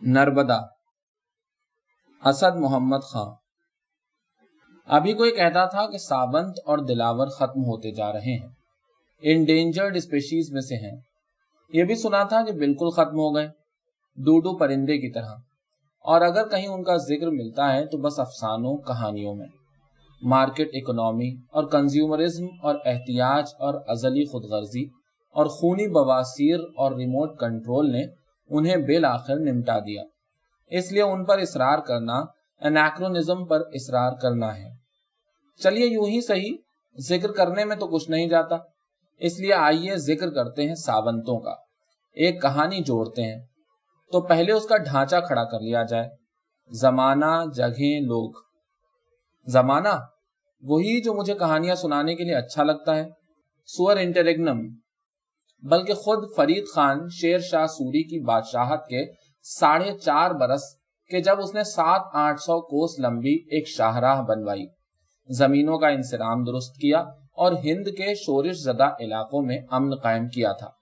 नर्मदा, असद मोहम्मद खां। अभी कोई कहता था कि सावंत और दिलावर खत्म होते जा रहे हैं, इंडेंजर्ड स्पीशीज में से हैं। यह भी सुना था कि बिल्कुल खत्म हो गए, डूडू परिंदे की तरह, और अगर कहीं उनका जिक्र मिलता है तो बस अफसानों कहानियों में। मार्केट इकोनॉमी और कंज्यूमरिज्म और एहतियाज और अजली खुदगर्जी और खूनी बवासीर और रिमोट कंट्रोल ने उन्हें बिल आखिर निमटा दिया। इसलिए उन पर इसरार करना एनाक्रोनिज्म पर इसरार करना है। चलिए यूं ही सही, जिक्र करने में तो कुछ नहीं जाता, इसलिए आइए जिक्र करते हैं सावंतों का, एक कहानी जोड़ते हैं। तो पहले उसका ढांचा खड़ा कर लिया जाए। जमाना, जगह, लोग। जमाना वही जो मुझे कहानियां सुनाने के लिए अच्छा लगता है, सुअर इंटररेग्नम। बल्कि खुद फरीद खान शेर शाह सूरी की बादशाहत के 4.5 बरस के जब उसने 700-800 कोस लंबी एक शाहराह बनवाई, जमीनों का इंसिराम दुरुस्त किया और हिंद के शोरिश ज़दा इलाकों में अमन कायम किया था,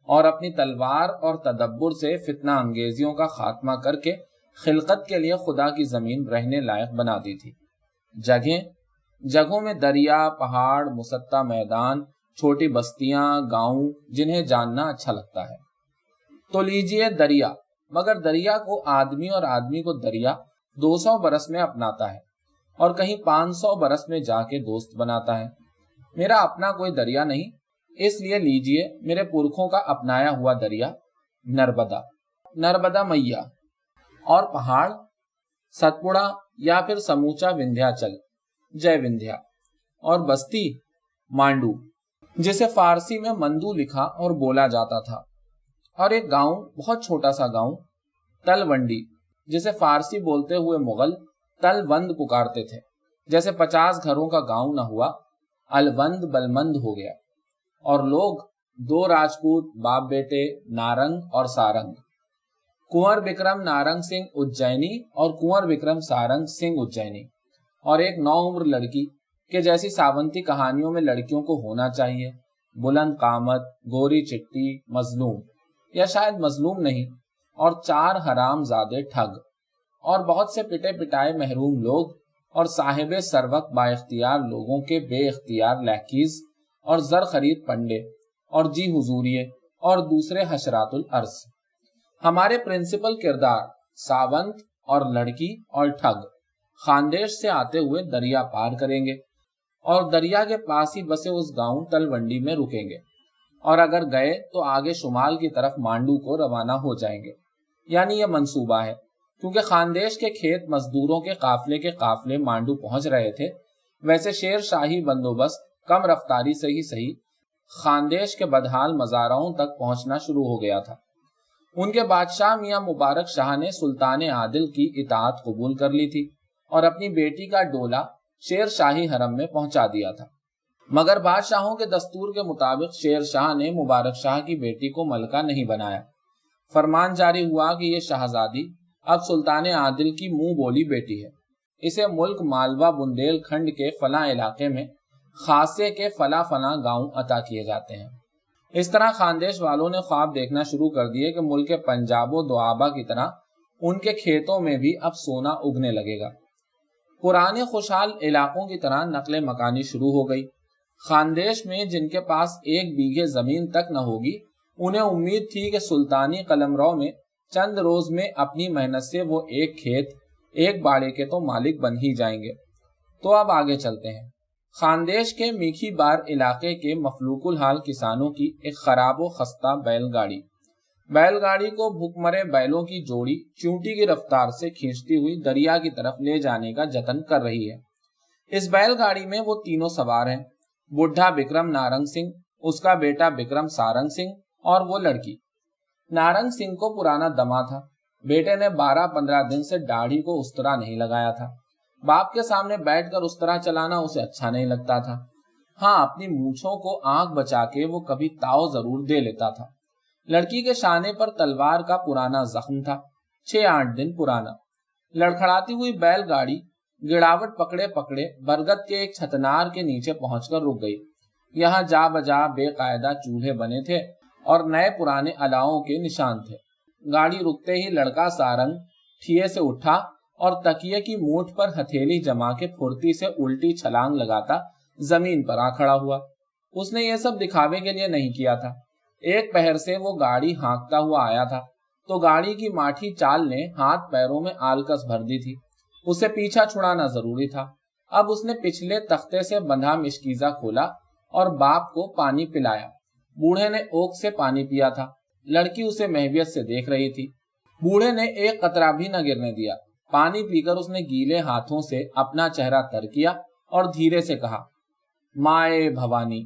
और अपनी तलवार और तदब्बुर से फितना अंगेजियों का खात्मा करके खिलकत के लिए खुदा की जमीन रहने लायक बना दी थी। जगहों में दरिया, पहाड़, मुसत्ता मैदान, छोटी बस्तियां, गांव, जिन्हें जानना अच्छा लगता है। तो लीजिए दरिया, मगर दरिया को आदमी और आदमी को दरिया 200 बरस में अपनाता है और कहीं 500 बरस में जाके दोस्त बनाता है। मेरा अपना कोई दरिया नहीं, इसलिए लीजिए मेरे पुरखों का अपनाया हुआ दरिया नर्मदा, नर्मदा मैया। और पहाड़ सतपुड़ा या फिर समूचा विंध्याचल, जय विंध्या। और बस्ती मांडू, जिसे फारसी में मंदू लिखा और बोला जाता था। और एक गांव, बहुत छोटा सा गांव तलवंडी, जिसे फारसी बोलते हुए मुगल तलवंद पुकारते थे। जैसे 50 घरों का गांव न हुआ, अलवंद बलमंद हो गया। और लोग 2 राजपूत बाप बेटे, नारंग और सारंग, कुंवर विक्रम नारंग सिंह उज्जैनी और कुंवर विक्रम सारंग सिंह उज्जैनी। और एक 9 उम्र लड़की के जैसी सावंती कहानियों में लड़कियों को होना चाहिए, बुलंद कामत, गोरी चिट्टी, मजलूम या शायद मजलूम नहीं, और 4 हरामजादे ठग, और बहुत से पिटे पिटाए महरूम लोग, और साहिबे सरवक बाइख्तियार लोगों के बेइख्तियार लहकीज, और जर खरीद पंडे, और जी हुजूरिये, और दूसरे हशरातुल अर्ज। हमारे प्रिंसिपल किरदार सावंत और लड़की और ठग खानदेश से आते हुए दरिया पार करेंगे और दरिया के पास ही बसे उस गांव तलवंडी में रुकेंगे, और अगर गए तो आगे शुमाल की तरफ मांडू को रवाना हो जाएंगे। यानी यह मंसूबा है, क्योंकि खानदेश के खेत मजदूरों के काफले मांडू पहुंच रहे थे, वैसे शेर शाही बंदोबस्त कम रफ्तारी से ही सही खानदेश के बदहाल मजाराओं तक पहुंचना शुरू हो गया था। उनके बादशाह मियां मुबारक शाह ने सुल्तान आदिल की इताअत कबूल कर ली थी और अपनी बेटी का डोला शेर शाही हरम में पहुंचा दिया था। मगर बादशाहों के दस्तूर के मुताबिक शेर शाह ने मुबारक शाह की बेटी को मलका नहीं बनाया। फरमान जारी हुआ कि ये शहजादी अब सुल्तान आदिल की मुंह बोली बेटी है, इसे मुल्क मालवा बुंदेलखंड के फला इलाके में खासे के फला फला गांव अता किए जाते हैं। इस तरह खानदेश वालों ने ख्वाब देखना शुरू कर दिए कि मुल्क के पंजाबो दुआबा की तरह उनके खेतों में भी अब सोना उगने लगेगा। पुराने खुशहाल इलाकों की तरह नकले मकानी शुरू हो गई। खानदेश में जिनके पास 1 बीघे जमीन तक न होगी, उन्हें उम्मीद थी कि सुल्तानी कलमरौ में चंद रोज में अपनी मेहनत से वो 1 खेत 1 बाड़े के तो मालिक बन ही जाएंगे। तो अब आगे चलते हैं। खानदेश के मीठी बार इलाके के मफलूकुल हाल किसानों की एक खराबो खस्ता बैलगाड़ी को भूखमरे बैलों की जोड़ी चूंटी की रफ्तार से खींचती हुई दरिया की तरफ ले जाने का जतन कर रही है। इस बैलगाड़ी में वो तीनों सवार हैं, बुढ़ा विक्रम नारंग सिंह, उसका बेटा विक्रम सारंग सिंह और वो लड़की। नारंग सिंह को पुराना दमा था, बेटे ने 12-15 दिन से दाढ़ी को उस तरह नहीं लगाया था। बाप के सामने बैठकर उस तरह चलाना उसे अच्छा नहीं लगता था। हाँ, अपनी मूछों को आंख बचा के वो कभी ताव जरूर दे लेता था। लड़की के शाने पर तलवार का पुराना जख्म था, 6-8 दिन पुराना। लड़खड़ाती हुई बैलगाड़ी गिड़ावट पकड़े पकड़े बरगद के एक छतनार के नीचे पहुंचकर रुक गई। यहाँ जा बजा बेकायदा चूल्हे बने थे और नए पुराने अलावों के निशान थे। गाड़ी रुकते ही लड़का सारंग ठिये से उठा और तकिए की मूठ पर हथेली जमा के फुर्ती से उल्टी छलांग लगाता जमीन पर आ खड़ा हुआ। उसने ये सब दिखावे के लिए नहीं किया था। एक पहर से वो गाड़ी हाँकता हुआ आया था तो गाड़ी की माठी चाल ने हाथ पैरों में आलकस भर दी थी। उसे पीछा छुड़ाना जरूरी था। अब उसने पिछले तख्ते से बंधा मिश्कीजा खोला और बाप को पानी पिलाया। बूढ़े ने ओक से पानी पिया था। लड़की उसे महवियत से देख रही थी। बूढ़े ने एक कतरा भी न गिरने दिया। पानी पीकर उसने गीले हाथों से अपना चेहरा तर किया और धीरे से कहा, माए भवानी।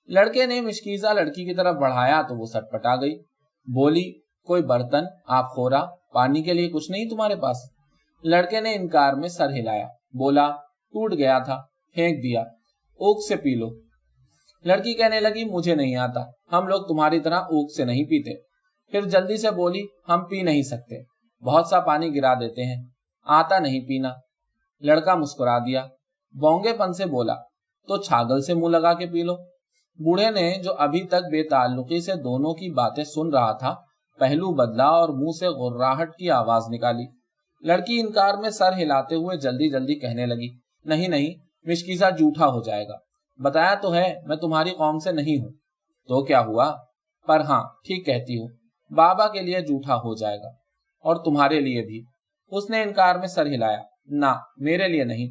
लड़के ने मिश्कीजा लड़की की तरफ बढ़ाया तो वो सटपटा गई। बोली, कोई बर्तन, आप खोरा, पानी के लिए कुछ नहीं तुम्हारे पास? लड़के ने इनकार में सर हिलाया। बोला, टूट गया था, फेंक दिया, ओक से पी लो। लड़की कहने लगी, मुझे नहीं आता, हम लोग तुम्हारी तरह ओक से नहीं पीते। फिर जल्दी से बोली, हम पी नहीं सकते, बहुत सा पानी गिरा देते हैं, आता नहीं पीना। लड़का मुस्कुरा दिया, बौंगेपन से बोला, तो छागल से मुंह लगा के पी लो। बूढ़े ने, जो अभी तक बेताल्लुकी से दोनों की बातें सुन रहा था, पहलू बदला और मुंह से गुर्राहट की आवाज निकाली। लड़की इनकार में सर हिलाते हुए जल्दी जल्दी कहने लगी, नहीं नहीं, मिश्कीजा जूठा हो जाएगा। बताया तो है मैं तुम्हारी कौम से नहीं हूं। तो क्या हुआ? पर हाँ, ठीक कहती हूँ, बाबा के लिए जूठा हो जाएगा और तुम्हारे लिए भी। उसने इनकार में सर हिलाया, ना, मेरे लिए नहीं।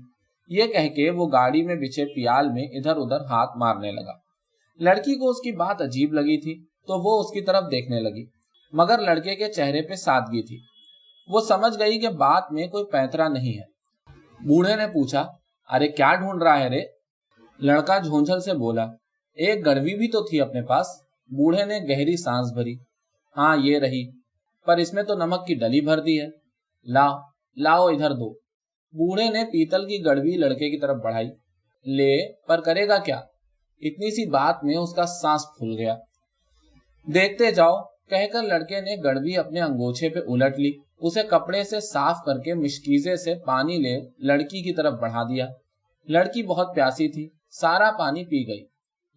ये कह के वो गाड़ी में बिछे पियाल में इधर उधर हाथ मारने लगा। लड़की को उसकी बात अजीब लगी थी तो वो उसकी तरफ देखने लगी, मगर लड़के के चेहरे पे सादगी थी। वो समझ गई कि बात में कोई पैंतरा नहीं है। बूढ़े ने पूछा, अरे क्या ढूंढ रहा है रे? लड़का झोंझल से बोला, एक गड़वी भी तो थी अपने पास। बूढ़े ने गहरी सांस भरी, हाँ ये रही, पर इसमें तो नमक की डली भर दी है। लाओ लाओ इधर दो। बूढ़े ने पीतल की गड़वी लड़के की तरफ बढ़ाई। ले, पर करेगा क्या? इतनी सी बात में उसका सांस फूल गया। देखते जाओ, कहकर लड़के ने गड़वी अपने अंगोछे पे उलट ली। उसे कपड़े से साफ करके मिश्कीजे से पानी ले लड़की की तरफ बढ़ा दिया। लड़की बहुत प्यासी थी, सारा पानी पी गई।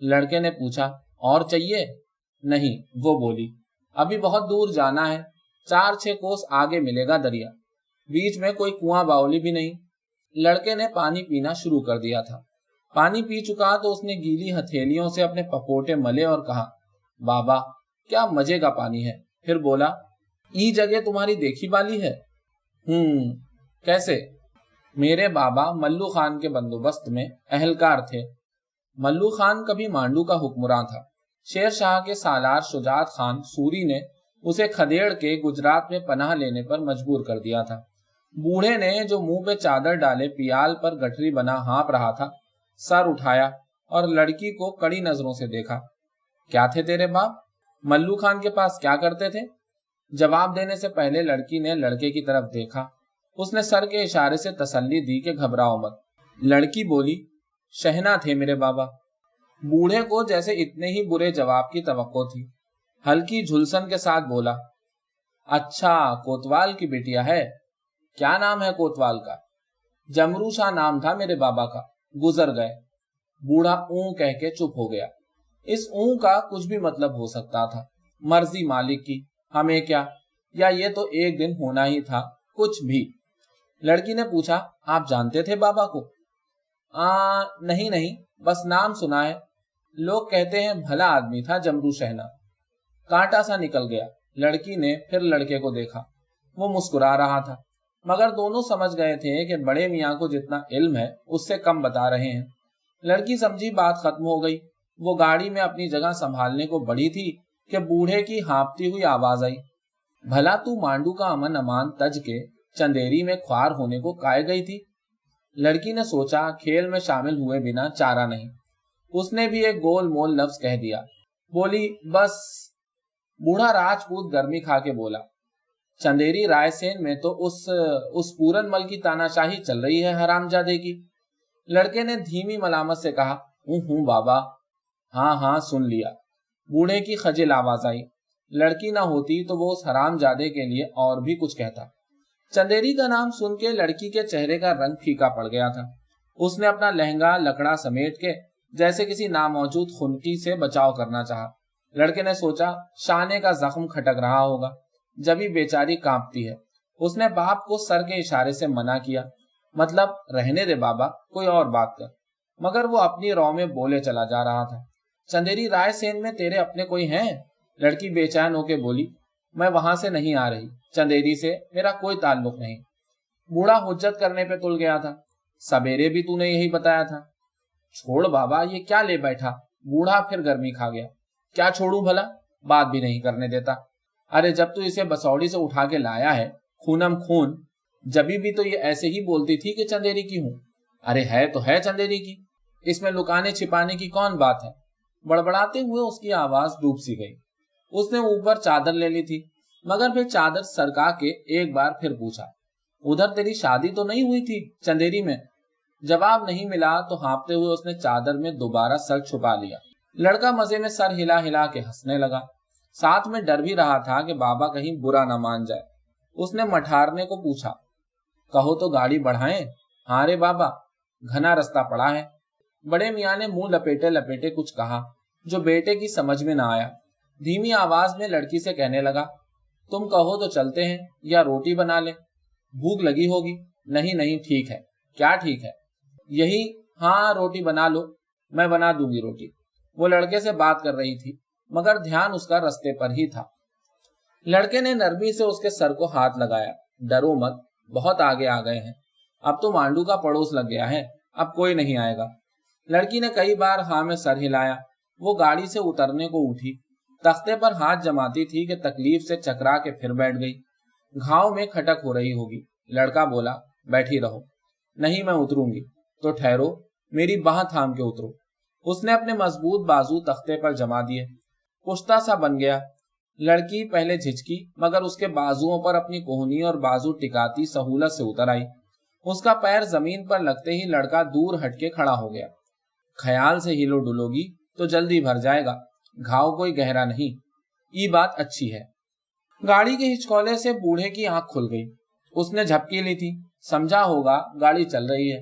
लड़के ने पूछा, और चाहिए? नहीं, वो बोली, अभी बहुत दूर जाना है, 4-6 कोस आगे मिलेगा दरिया, बीच में कोई कुआं बावली भी नहीं। लड़के ने पानी पीना शुरू कर दिया था। पानी पी चुका तो उसने गीली हथेलियों से अपने पपोटे मले और कहा, बाबा क्या मजे का पानी है। फिर बोला, ई जगह तुम्हारी देखी वाली है? कैसे? मेरे बाबा मल्लू खान के बंदोबस्त में अहलकार थे। मल्लू खान कभी मांडू का हुक्मरान था। शेर शाह के सालार शुजात खान सूरी ने उसे खदेड़ के गुजरात में पनाह लेने पर मजबूर कर दिया था। बूढ़े ने, जो मुंह पे चादर डाले पियाल पर गठरी बना हाँप रहा था, सर उठाया और लड़की को कड़ी नजरों से देखा। क्या थे तेरे बाप? मल्लू खान के पास क्या करते थे? जवाब देने से पहले लड़की ने लड़के की तरफ देखा। उसने सर के इशारे से तसल्ली दी कि घबराओ मत। लड़की बोली, शहना थे मेरे बाबा। बूढ़े को जैसे इतने ही बुरे जवाब की तवक्को थी। हल्की झुलसन के साथ बोला, अच्छा, कोतवाल की बिटिया है? क्या नाम है कोतवाल का? जमरू शाह नाम था मेरे बाबा का, गुजर गए। बूढ़ा ऊं कह के चुप हो गया। इस ऊं का कुछ भी मतलब हो सकता था, मर्जी मालिक की, हमें क्या, या ये तो एक दिन होना ही था, कुछ भी। लड़की ने पूछा, आप जानते थे बाबा को? नहीं नहीं, बस नाम सुना है। लोग कहते हैं भला आदमी था जमरू शहना। कांटा सा निकल गया। लड़की ने फिर लड़के को देखा। वो मुस्कुरा रहा था, मगर दोनों समझ गए थे कि बड़े मियाँ को जितना इल्म है उससे कम बता रहे हैं। लड़की समझी बात खत्म हो गई। वो गाड़ी में अपनी जगह संभालने को बढ़ी थी कि बूढ़े की हाँपती हुई आवाज आई, भला तू मांडू का अमन अमान तज के चंदेरी में ख्वार होने को काहे गई थी? लड़की ने सोचा, खेल में शामिल हुए बिना चारा नहीं। उसने भी एक गोल मोल लफ्ज कह दिया। बोली, बस। बूढ़ा राजपूत गर्मी खा के बोला, चंदेरी रायसेन में तो उस पूरन मल की तानाशाही चल रही है हरामजादे की। लड़के ने धीमी मलामत से कहा, हूँ बाबा। हाँ हाँ, सुन लिया। बूढ़े की खजिल आवाज आई। लड़की ना होती तो वो उस हरामजादे के लिए और भी कुछ कहता। चंदेरी का नाम सुन के लड़की के चेहरे का रंग फीका पड़ गया था। उसने अपना लहंगा लकड़ा समेट के जैसे किसी नामौजूद खुनकी से बचाव करना चाहा। लड़के ने सोचा, शाने का जख्म खटक रहा होगा। जबी बेचारी कांपती है। उसने बाप को सर के इशारे से मना किया, मतलब रहने दे बाबा, कोई और बात कर, मगर वो अपनी रौ में बोले चला जा रहा था। चंदेरी रायसेन में तेरे अपने कोई हैं? लड़की बेचैन होके बोली, मैं वहां से नहीं आ रही, चंदेरी से मेरा कोई ताल्लुक नहीं। बूढ़ा हुज्जत करने पे तुल गया था, सवेरे भी तूने यही बताया था। छोड़ बाबा, ये क्या ले बैठा? बूढ़ा फिर गर्मी खा गया। क्या छोड़ूं भला, बात भी नहीं करने देता। अरे जब तू इसे बसौड़ी से उठा के लाया है, खूनम खून, जबी भी तो ये ऐसे ही बोलती थी कि चंदेरी की हूं। अरे है तो है चंदेरी की, इसमें लुकाने छिपाने की कौन बात है। बड़बड़ाते हुए उसकी आवाज डूब सी गई। उसने ऊपर चादर ले ली थी, मगर फिर चादर सरका के एक बार फिर पूछा, उधर तेरी शादी तो नहीं हुई थी चंदेरी में? जवाब नहीं मिला तो हाँफते हुए उसने चादर में दोबारा सर छुपा लिया। लड़का मजे में सर हिला हिला के हंसने लगा। साथ में डर भी रहा था कि बाबा कहीं बुरा न मान जाए। उसने मठारने को पूछा, कहो तो गाड़ी बढ़ाएं? हाँ रे बाबा, घना रास्ता पड़ा है। बड़े मियाँ ने मुंह लपेटे लपेटे कुछ कहा जो बेटे की समझ में ना आया। धीमी आवाज में लड़की से कहने लगा, तुम कहो तो चलते हैं, या रोटी बना ले, भूख लगी होगी। नहीं नहीं ठीक है। क्या ठीक है? यही, हाँ रोटी बना लो, मैं बना दूंगी रोटी। वो लड़के से बात कर रही थी, मगर ध्यान उसका रास्ते पर ही था। लड़के ने नरमी से उसके सर को हाथ लगाया, डरो मत, बहुत आगे आ गए हैं, अब तो मांडू का पड़ोस लग गया है, अब कोई नहीं आएगा। लड़की ने कई बार हाँ में सर हिलाया। वो गाड़ी से उतरने को उठी, तख्ते पर हाथ जमाती थी कि तकलीफ से चकरा के फिर बैठ गई। घाव में खटक हो रही होगी। लड़का बोला, बैठी रहो। नहीं मैं उतरूंगी। तो ठहरो, मेरी बाह थाम के उतरो। उसने अपने मजबूत बाजू तख्ते पर जमा दिए। पुश्ता सा बन गया। लड़की पहले झिझकी, मगर उसके बाजुओं पर अपनी कोहनी और बाजू टिकाती सहूलत से उतर आई। उसका पैर जमीन पर लगते ही लड़का दूर हटके खड़ा हो गया। ख्याल से हिलो डुलोगी तो जल्दी भर जाएगा, घाव कोई गहरा नहीं, ये बात अच्छी है। गाड़ी के हिचकोले से बूढ़े की आंख खुल गई। उसने झपकी ली थी, समझा होगा गाड़ी चल रही है।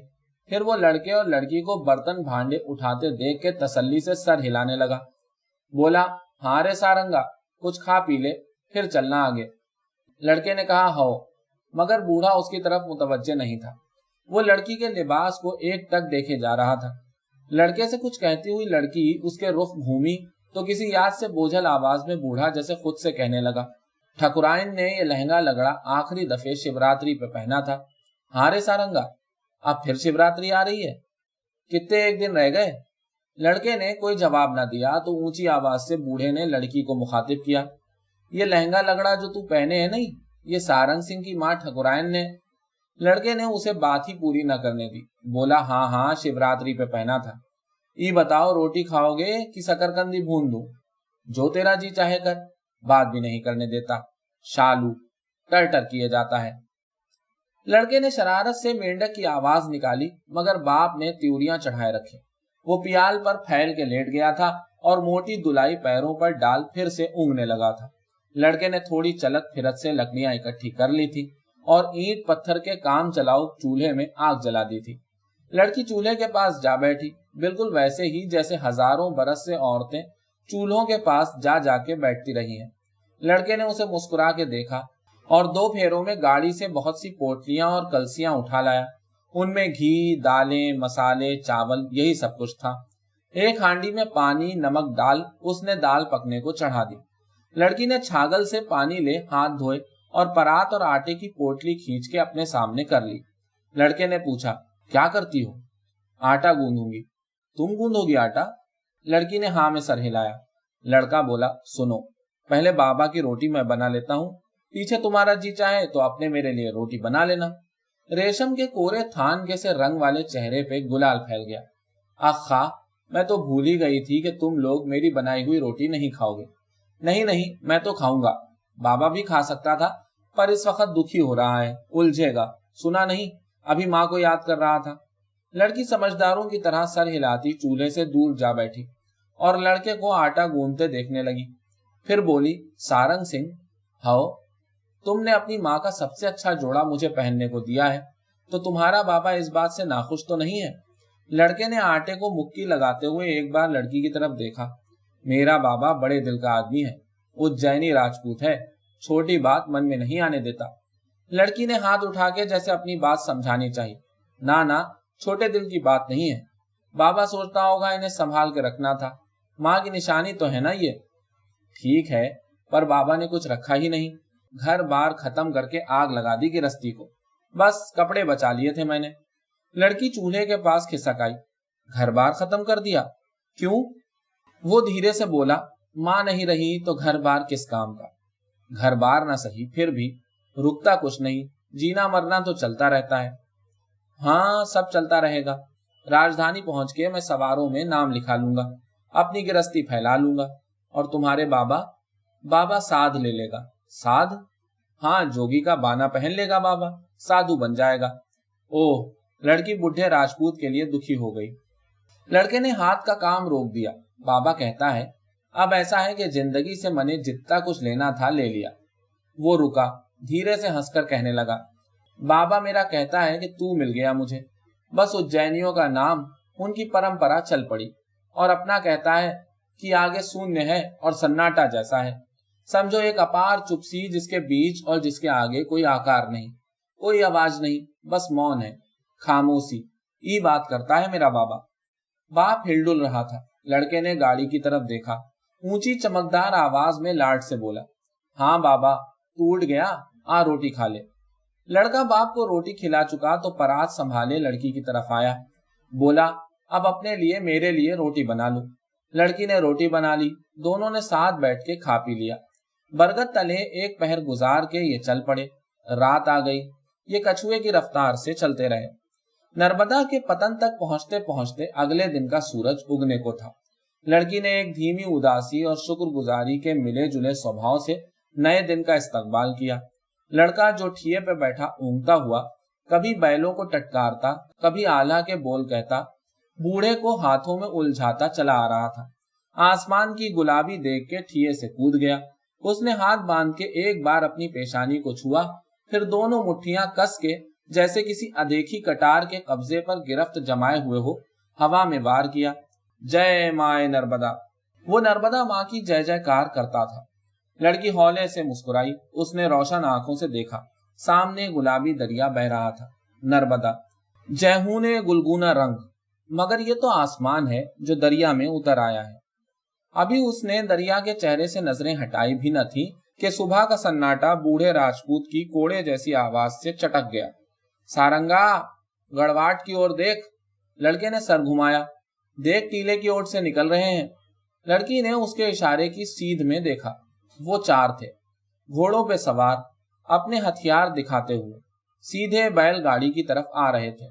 फिर वो लड़के और लड़की को बर्तन भांडे उठाते देख के तसल्ली से सर हिलाने लगा। बोला, हाँ रे सारंगा, कुछ खा पी ले, फिर चलना आगे। लड़के ने कहा, हो, मगर बूढ़ा उसकी तरफ मुतवज्जे नहीं था। वो लड़की के लिबास को एक टक देखे जा रहा था। लड़के से कुछ कहती हुई लड़की उसके रुख घूमी तो किसी याद से बोझल आवाज में बूढ़ा जैसे खुद से कहने लगा, ठकुराइन ने ये लहंगा लगड़ा आखिरी दफे शिवरात्रि पे पहना था। हाँ रे सारंगा, अब फिर शिवरात्रि आ रही है, कितने एक दिन रह गए। लड़के ने कोई जवाब ना दिया तो ऊंची आवाज से बूढ़े ने लड़की को मुखातिब किया, ये लहंगा लगड़ा जो तू पहने है नहीं, ये सारंग सिंह की माँ ठकुराइन ने। लड़के ने उसे बात ही पूरी न करने दी। बोला, हाँ हाँ शिवरात्रि पे पहना था। ये बताओ, रोटी खाओगे कि शकरकंदी भून दूं? जो तेरा जी चाहे कर। बात भी नहीं करने देता, शालू, टर टर किए जाता है। लड़के ने शरारत से मेंढक की आवाज निकाली, मगर बाप ने त्यूरियां चढ़ाए रखे। वो पियाल पर फैल के लेट गया था और मोटी दुलाई पैरों पर डाल फिर से ऊँगने लगा था। लड़के ने थोड़ी चलत फिरत से लकड़ियां इकट्ठी कर ली थी और ईंट पत्थर के काम चलाओ चूल्हे में आग जला दी थी। लड़की चूल्हे के पास जा बैठी, बिल्कुल वैसे ही जैसे हजारों बरस से औरतें चूल्हों के पास जा जाके बैठती रही हैं। लड़के ने उसे मुस्कुरा के देखा और 2 फेरों में गाड़ी से बहुत सी पोटलियां और कलसियां उठा लाया। उनमें घी, दालें, मसाले, चावल, यही सब कुछ था। एक हांडी में पानी नमक डाल उसने दाल पकने को चढ़ा दी। लड़की ने छागल से पानी ले हाथ धोए और परात और आटे की पोटली खींच के अपने सामने कर ली। लड़के ने पूछा, क्या करती हो? आटा गूंदूंगी। तुम गूंदोगी आटा? लड़की ने हाँ में सर हिलाया। लड़का बोला, सुनो, पहले बाबा की रोटी मैं बना लेता हूँ, पीछे तुम्हारा जी चाहे तो अपने मेरे लिए रोटी बना लेना। रेशम के कोरे थान के से रंग वाले चेहरे पे गुलाल फैल गया। आखा, मैं तो भूल ही गई थी कि तुम लोग मेरी बनाई हुई रोटी नहीं खाओगे। नहीं नहीं, मैं तो खाऊंगा, बाबा भी खा सकता था, पर इस वक्त दुखी हो रहा है, उलझेगा, सुना नहीं, अभी माँ को याद कर रहा था। लड़की समझदारों की तरह सर हिलाती चूल्हे से दूर जा बैठी और लड़के को आटा गूंदते देखने लगी। फिर बोली, सारंग सिंह, हाओ, तुमने अपनी माँ का सबसे अच्छा जोड़ा मुझे पहनने को दिया है, तो तुम्हारा बाबा इस बात से नाखुश तो नहीं है? लड़के ने आटे को मुक्की लगाते हुए एक बार लड़की की तरफ देखा। मेरा बाबा बड़े दिल का आदमी है, उज्जैनी राजपूत है, छोटी बात मन में नहीं आने देता। लड़की ने हाथ उठा के जैसे अपनी बात समझानी चाहिए। ना ना, छोटे दिल की बात नहीं है। बाबा सोचता होगा इन्हें संभाल के रखना था, माँ की निशानी तो है ना ये। ठीक है, पर बाबा ने कुछ रखा ही नहीं। घर बार खत्म करके आग लगा दी गृहस्थी को। बस कपड़े बचा लिए थे मैंने। लड़की चूल्हे के पास खिसक आई। घर बार खत्म कर दिया? क्यों? वो धीरे से बोला, माँ नहीं रही तो घर बार किस काम का। घर बार ना सही, फिर भी रुकता कुछ नहीं, जीना मरना तो चलता रहता है। हाँ, सब चलता रहेगा। राजधानी पहुंच के मैं सवारों में नाम लिखा लूंगा, अपनी गृहस्थी फैला लूंगा। और तुम्हारे बाबा? बाबा साध ले लेगा। साध? हाँ, जोगी का बाना पहन लेगा बाबा, साधु बन जाएगा। ओह, लड़की बुढ़े राजपूत के लिए दुखी हो गई। लड़के ने हाथ का काम रोक दिया। बाबा कहता है, अब ऐसा है कि जिंदगी से मैंने जितना कुछ लेना था ले लिया। वो रुका, धीरे से हंसकर कहने लगा, बाबा मेरा कहता है कि तू मिल गया मुझे। बस उज्जैनियों का नाम, उनकी परंपरा चल पड़ी। और अपना कहता है कि आगे शून्य है और सन्नाटा जैसा है। समझो एक अपार चुपसी जिसके बीच और जिसके आगे कोई आकार नहीं, कोई आवाज नहीं, बस मौन है, खामोशी। ये बात करता है मेरा बाबा। बाप हिलडुल रहा था। लड़के ने गाड़ी की तरफ देखा। ऊंची चमकदार आवाज में लाड से बोला, हाँ बाबा, तू उठ गया, आ रोटी खा ले। लड़का बाप को रोटी खिला चुका तो परात संभाले लड़की की तरफ आया। बोला, अब अपने लिए मेरे लिए रोटी बना लो। लड़की ने रोटी बना ली। दोनों ने साथ बैठ के खा पी लिया। बरगद तले एक पहर गुजार के ये चल पड़े। रात आ गई। ये कछुए की रफ्तार से चलते रहे। नर्मदा के पतन तक पहुंचते पहुंचते अगले दिन का सूरज उगने को था। लड़की ने एक धीमी उदासी और शुक्रगुजारी के मिले जुले स्वभाव से नए दिन का इस्तकबाल किया। लड़का जो ठिये पे बैठा ऊँघता हुआ कभी बैलों को टटकारता, कभी आला के बोल कहता, बूढ़े को हाथों में उलझाता चला आ रहा था। आसमान की गुलाबी देख के ठिये से कूद गया। उसने हाथ बांध के एक बार अपनी पेशानी को छुआ, फिर दोनों मुट्ठियां कस के जैसे किसी अदेखी कटार के कब्जे पर गिरफ्त जमाए हुए हो हवा में वार किया। जय माए नर्मदा। वो नर्मदा माँ की जय जयकार करता था। लड़की हौले से मुस्कुराई। उसने रोशन आंखों से देखा, सामने गुलाबी दरिया बह रहा था। नर्मदा, जयहूने गुलगुना रंग, मगर ये तो आसमान है जो दरिया में उतर आया है। अभी उसने दरिया के चेहरे से नजरें हटाई भी न थी कि सुबह का सन्नाटा बूढ़े राजपूत की कोड़े जैसी आवाज से चटक गया। सारंगा, गड़वाट की ओर देख। लड़के ने सर घुमाया। देख, टीले की ओर से निकल रहे हैं। लड़की ने उसके इशारे की सीध में देखा। वो चार थे, घोड़ों पे सवार, अपने हथियार दिखाते हुए सीधे बैलगाड़ी की तरफ आ रहे थे।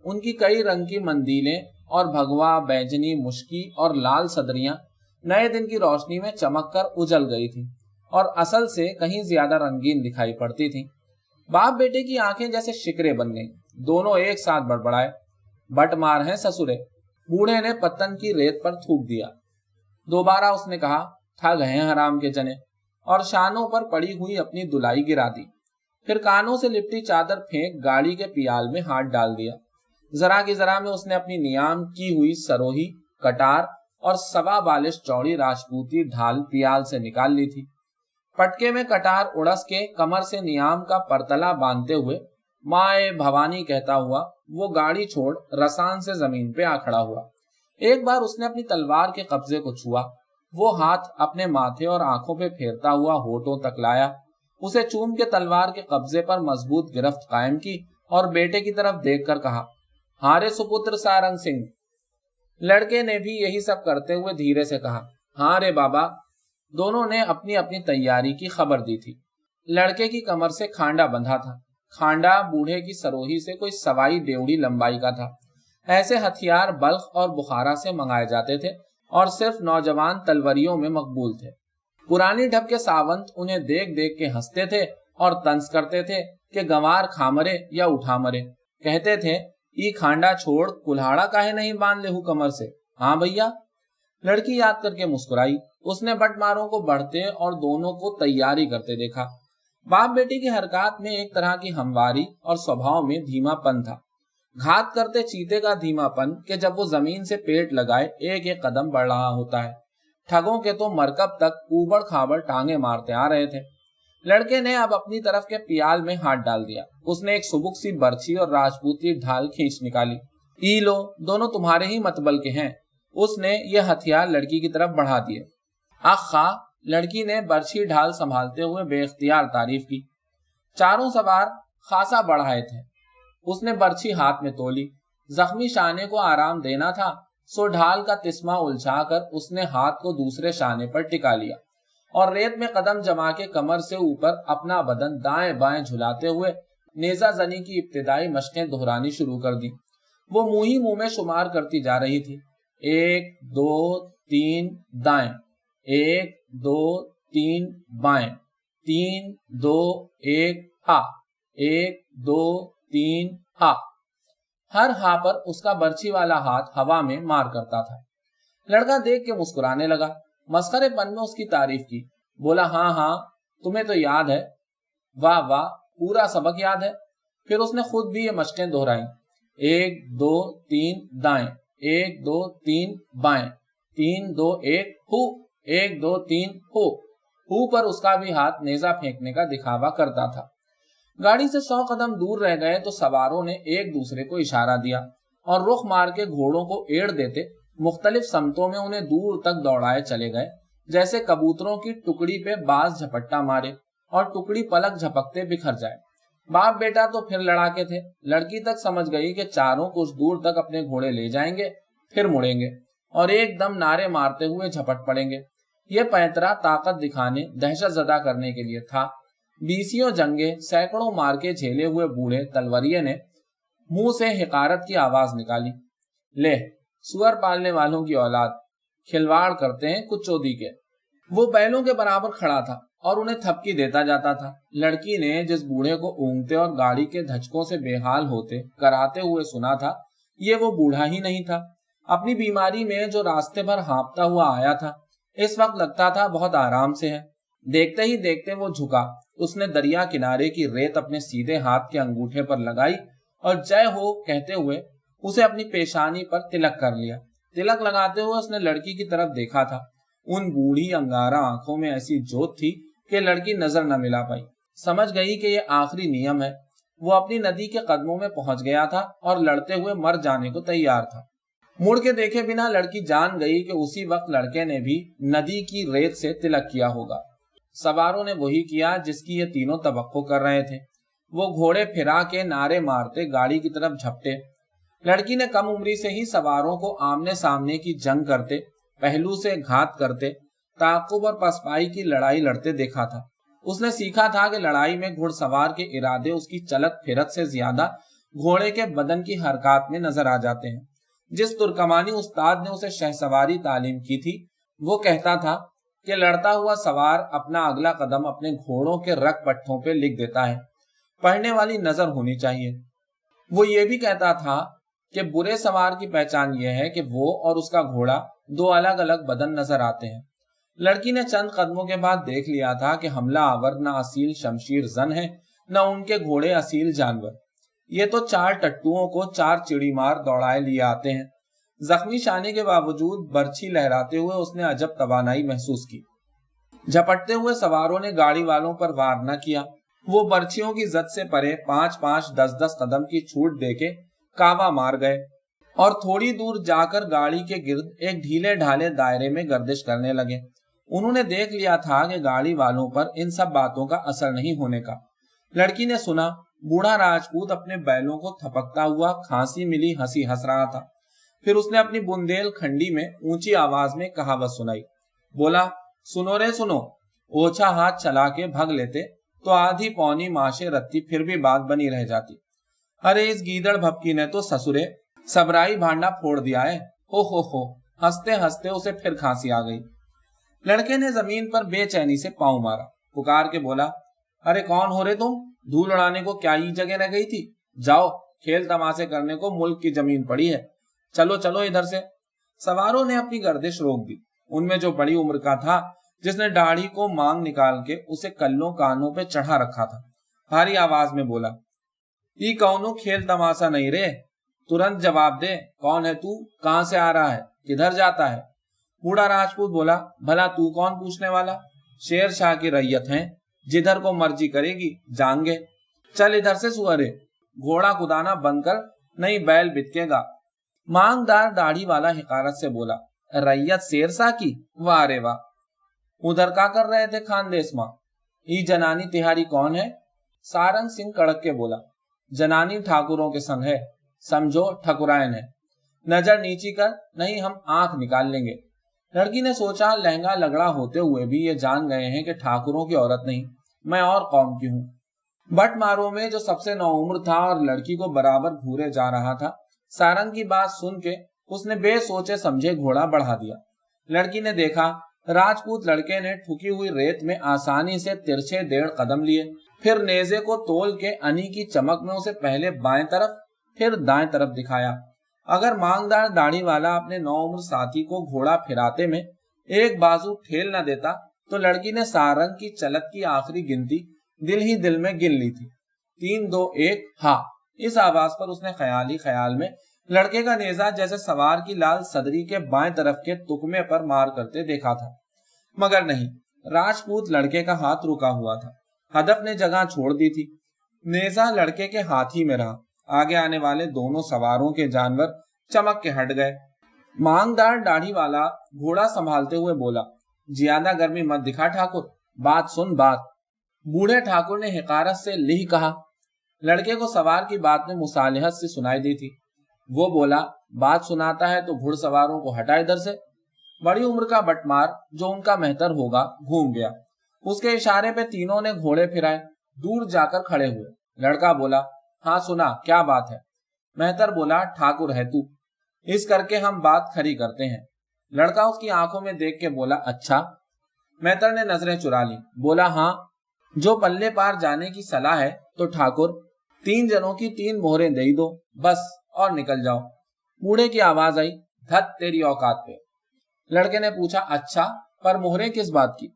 उनकी कई रंग की मंदिलें और भगवा, बैजनी, मुश्की और लाल सदरियां नए दिन की रोशनी में चमक कर उजल गई थी और असल से कहीं ज्यादा रंगीन दिखाई पड़ती थी। बाप बेटे की आंखें जैसे शिकरे बन गईं। दोनों एक साथ बड़बड़ाए, बट मार है ससुरे। बूढ़े ने पत्तन की रेत पर थूक दिया। दोबारा उसने कहा, ठग हैं हराम के जने, और शानों पर पड़ी हुई अपनी दुलाई गिरा दी। फिर कानों से लिपटी चादर फेंक गाड़ी के पियाल में हाथ डाल दिया। जरा की जरा में उसने अपनी नियाम की हुई सरोही, कटार और सवा बालिश चौड़ी राजपूती ढाल पियाल से निकाल ली थी। पटके में कटार उड़स के कमर से नियाम का परतला बांधते हुए माए भवानी कहता हुआ वो गाड़ी छोड़ रसान से जमीन पे आ खड़ा हुआ। एक बार उसने अपनी तलवार के कब्जे को छुआ। वो हाथ अपने माथे और आंखों पे फेरता हुआ होठों तक लाया। उसे चूम के तलवार के कब्जे पर मजबूत गिरफ्त कायम की और बेटे की तरफ देखकर कहा, हारे सुपुत्र सारंग सिंह। लड़के ने भी यही सब करते हुए धीरे से कहा, हाँ रे बाबा। दोनों ने अपनी अपनी तैयारी की खबर दी थी। लड़के की कमर से खांडा बंधा था। खांडा बूढ़े की सरोही से कोई सवाई डेवड़ी लंबाई का था। ऐसे हथियार बल्ख और बुखारा से मंगाए जाते थे और सिर्फ नौजवान तलवरियों में मकबूल थे। पुरानी ढब के सावंत उन्हें देख देख के हंसते थे और तंज करते थे कि गंवार खा मरे या उठा मरे। कहते थे, ई खांडा छोड़ कुल्हाड़ा काहे नहीं बांध लेहू कमर से। हाँ भैया। लड़की याद करके मुस्कुराई। उसने बटमारों को बढ़ते और दोनों को तैयारी करते देखा। बाप बेटी की हरकत में एक तरह की हमवारी और स्वभाव में धीमापन था। घात करते चीते का धीमापन कि जब वो जमीन से पेट लगाए एक एक कदम बढ़ रहा होता है। ठगों के तो मरकब तक ऊबड़ खाबड़ टांगे मारते आ रहे थे। लड़के ने अब अपनी तरफ के पियाल में हाथ डाल दिया। उसने एक सुबुक सी बर्छी और राजपूती ढाल खींच निकाली। ई लो, दोनों तुम्हारे ही मतबल के हैं। उसने ये हथियार लड़की की तरफ बढ़ा दिए। आखा, लड़की ने बर्छी ढाल संभालते हुए बेख्तियार तारीफ की। चारों सवार खासा बढ़ाए थे। उसने बर्छी हाथ में तोली। जख्मी शाने को आराम देना था, सो ढाल का तिस्मा उलझाकर उसने हाथ को दूसरे शाने पर टिका लिया और रेत में कदम जमा के कमर से ऊपर अपना बदन दाएं बाएं झुलाते हुए नेजा जनी की इब्तिदाई मशकें दोहरानी शुरू कर दी। वो मुंह ही मुंह में शुमार करती जा रही थी। 1 2 3 दाएं, 1 2 3 बाएं, 3 2 1 हा, 1 2 3 हा। हर हा पर उसका बर्छी वाला हाथ हवा में मार करता था। लड़का देख के मुस्कुराने लगा। मस्खरेपन में उसकी तारीफ की। बोला, हाँ हाँ, तुम्हें तो याद है। वाह वाह, पूरा सबक याद है। फिर उसने खुद भी ये मशकें दोहराई। 1 2 3 दाएं, 1 2 3 बाएं, 3 2 1 हु, 1 2 3 हु। हु पर उसका भी हाथ नेजा फेंकने का दिखावा करता था। गाड़ी से 100 कदम दूर रह गए तो सवारों ने एक दूसरे को इशारा दिया और रुख मार के घोड़ों को एड़ देते मुख्तलिफ समतों में उन्हें दूर तक दौड़ाए चले गए, जैसे कबूतरों की टुकड़ी पे बाज झपट्टा मारे और टुकड़ी पलक झपकते बिखर जाए। बाप बेटा तो फिर लड़ाके थे। लड़की तक समझ गई कि चारों कुछ दूर तक अपने घोड़े ले जाएंगे, फिर मुड़ेंगे और एकदम नारे मारते हुए झपट पड़ेंगे। ये पैंतरा ताकत दिखाने, दहशत जदा करने के लिए था। बीसियों जंगे, सैकड़ों मार के झेले हुए बूढ़े तलवरिये ने मुंह से हिकारत की आवाज निकाली। ले, सुअर पालने वालों की औलाद, खिलवाड़ करते हैं कुछ चोदी के। वो बैलों के बराबर खड़ा था और उन्हें थपकी देता जाता था। लड़की ने जिस बूढ़े को ऊँगते और गाड़ी के धचकों से बेहाल होते कराते हुए सुना था, ये वो बूढ़ा ही नहीं था। अपनी बीमारी में जो रास्ते भर हाँपता हुआ आया था, इस वक्त लगता था बहुत आराम से है। देखते ही देखते वो झुका। उसने दरिया किनारे की रेत अपने सीधे हाथ के अंगूठे पर लगाई और जय हो कहते हुए उसे अपनी पेशानी पर तिलक कर लिया। तिलक लगाते हुए उसने लड़की की तरफ देखा था। उन बूढ़ी अंगारा आंखों में ऐसी जोत थी कि लड़की नजर न मिला पाई। समझ गई कि ये आखिरी नियम है। वो अपनी नदी के कदमों में पहुंच गया था और लड़ते हुए मर जाने को तैयार था। मुड़ के देखे बिना लड़की जान गई कि उसी वक्त लड़के ने भी नदी की रेत से तिलक किया होगा। सवारों ने वही किया जिसकी ये तीनों तवक्को कर रहे थे। वो घोड़े फिरा के नारे मारते गाड़ी की तरफ झपटे। लड़की ने कम उम्री से ही सवारों को आमने सामने की जंग करते, पहलू से घात करते, ताकुब और पसपाई की लड़ाई लड़ते देखा था। उसने सीखा था कि लड़ाई में घुड़सवार के इरादे उसकी चलत फिरत से ज्यादा घोड़े के बदन की हरकत में नजर आ जाते हैं। जिस तुर्कमानी उस्ताद ने उसे शहसवारी तालीम की थी, वो कहता था कि लड़ता हुआ सवार अपना अगला कदम अपने घोड़ों के रग पट्टों पे लिख देता है। पढ़ने वाली नजर होनी चाहिए। वो ये भी कहता था कि बुरे सवार की पहचान यह है कि वो और उसका घोड़ा दो अलग अलग बदन नजर आते हैं। लड़की ने चंद कदमों के बाद देख लिया था कि हमला आवर न असील शमशीर जन है, न उनके घोड़े असील जानवर। ये तो 4 टट्टुओं को 4 चिड़ी मार दौड़ाए लिए आते हैं। जख्मी शाने के बावजूद बर्छी लहराते हुए उसने अजब तवानाई महसूस की। झपटते हुए सवारों ने गाड़ी वालों पर वार न किया। वो बर्छियों की जद से परे 5-5, 10-10 कदम की छूट देके कावा मार गए और थोड़ी दूर जाकर गाड़ी के गिर्द एक ढीले ढाले दायरे में गर्दिश करने लगे। उन्होंने देख लिया था कि गाड़ी वालों पर इन सब बातों का असर नहीं होने का। लड़की ने सुना, बूढ़ा राजपूत अपने बैलों को थपकता हुआ खांसी मिली हंसी हंस रहा था। फिर उसने अपनी बुंदेल खंडी में ऊंची आवाज में कहावत सुनाई। बोला, सुनो रे सुनो, ओछा हाथ चला के भग लेते तो आधी पौनी माशे रत्ती फिर भी बात बनी रह जाती। अरे इस गीदड़ भपकी ने तो ससुरे सबराई भांडा फोड़ दिया है। हो, हंसते हंसते उसे फिर खांसी आ गई। लड़के ने जमीन पर बेचैनी से पांव मारा, पुकार के बोला, अरे कौन हो रे तुम? धूल उड़ाने को क्या ही जगह रह गई थी? जाओ, खेल तमाशे करने को मुल्क की जमीन पड़ी है। चलो चलो इधर से। सवारों ने अपनी गर्दिश रोक दी। उनमें जो बड़ी उम्र का था, जिसने दाढ़ी को मांग निकाल के उसे कल्लों कानों पे चढ़ा रखा था, भारी आवाज में बोला, ई कौनो खेल तमाशा नहीं रे, तुरंत जवाब दे, कौन है तू? कहां से आ रहा है? किधर जाता है? बूढ़ा राजपूत बोला, भला तू कौन पूछने वाला? शेर शाह की रैयत हैं, जिधर को मर्जी करेगी जाएंगे। चल इधर से सुअरे, घोड़ा कुदाना बंद कर, नहीं बैल बितकेगा। मांगदार दाढ़ी वाला हिकारत से बोला, रैयत शेरशाह की, वाह रे वाह। उधर क्या कर रहे थे खानदेश मां? ई जनानी तिहारी कौन है? सारंग सिंह कड़क के बोला, जनानी ठाकुरों के संग है, समझो ठकुरायन है। नजर नीची कर, नहीं हम आंख निकाल लेंगे। लड़की ने सोचा, लहंगा लगड़ा होते हुए भी ये जान गए हैं कि ठाकुरों की औरत नहीं, मैं और कौम की हूँ। बटमारों में जो सबसे नौउम्र था और लड़की को बराबर घूरे जा रहा था, सारंग की बात सुन के उसने बेसोचे समझे घोड़ा बढ़ा दिया। लड़की ने देखा राजपूत लड़के ने ठुकी हुई रेत में आसानी से तिरछे 1.5 कदम लिए, फिर नेजे को तोल के अनी की चमक में उसे पहले बाएं तरफ फिर दाएं तरफ दिखाया। अगर मांगदार दाढ़ी वाला अपने नौउम्र साथी को घोड़ा फिराते में एक बाजू ठेल न देता तो लड़की ने सारंग की चलत की आखिरी गिनती दिल ही दिल में गिन ली थी। 3 2 1 हा। इस आवाज पर उसने ख्याल ही ख्याल में लड़के का नेजा जैसे सवार की लाल सदरी के बाएं तरफ के तुकमे पर मार करते देखा था, मगर नहीं, राजपूत लड़के का हाथ रुका हुआ था। हदफ ने जगह छोड़ दी थी। नेजा लड़के के हाथ ही में रहा। आगे आने वाले दोनों सवारों के जानवर चमक के हट गए। मांगदार दाढ़ी वाला घोड़ा संभालते हुए बोला, ज्यादा गर्मी मत दिखा ठाकुर, बात सुन बात। बूढ़े ठाकुर ने हिकारत से लिह कहा। लड़के को सवार की बात में मुसालिहत से सुनाई दी थी। वो बोला, बात सुनाता है तो घुड़सवारों को हटा इधर से। बड़ी उम्र का बटमार जो उनका मेहतर होगा घूम गया। उसके इशारे पे तीनों ने घोड़े फिराए, दूर जाकर खड़े हुए। लड़का बोला, हाँ सुना, क्या बात है? मेहतर बोला, ठाकुर है तू, इस करके हम बात खरी करते हैं। लड़का उसकी आंखों में देख के बोला, अच्छा। मेहतर ने नजरें चुरा ली, बोला, हाँ जो पल्ले पार जाने की सलाह है तो ठाकुर 3 जनों की 3 मोहरें दे दो बस, और निकल जाओ। बूढ़े की आवाज आई, धत तेरी औकात पे। लड़के ने पूछा, अच्छा पर मोहरें किस बात की?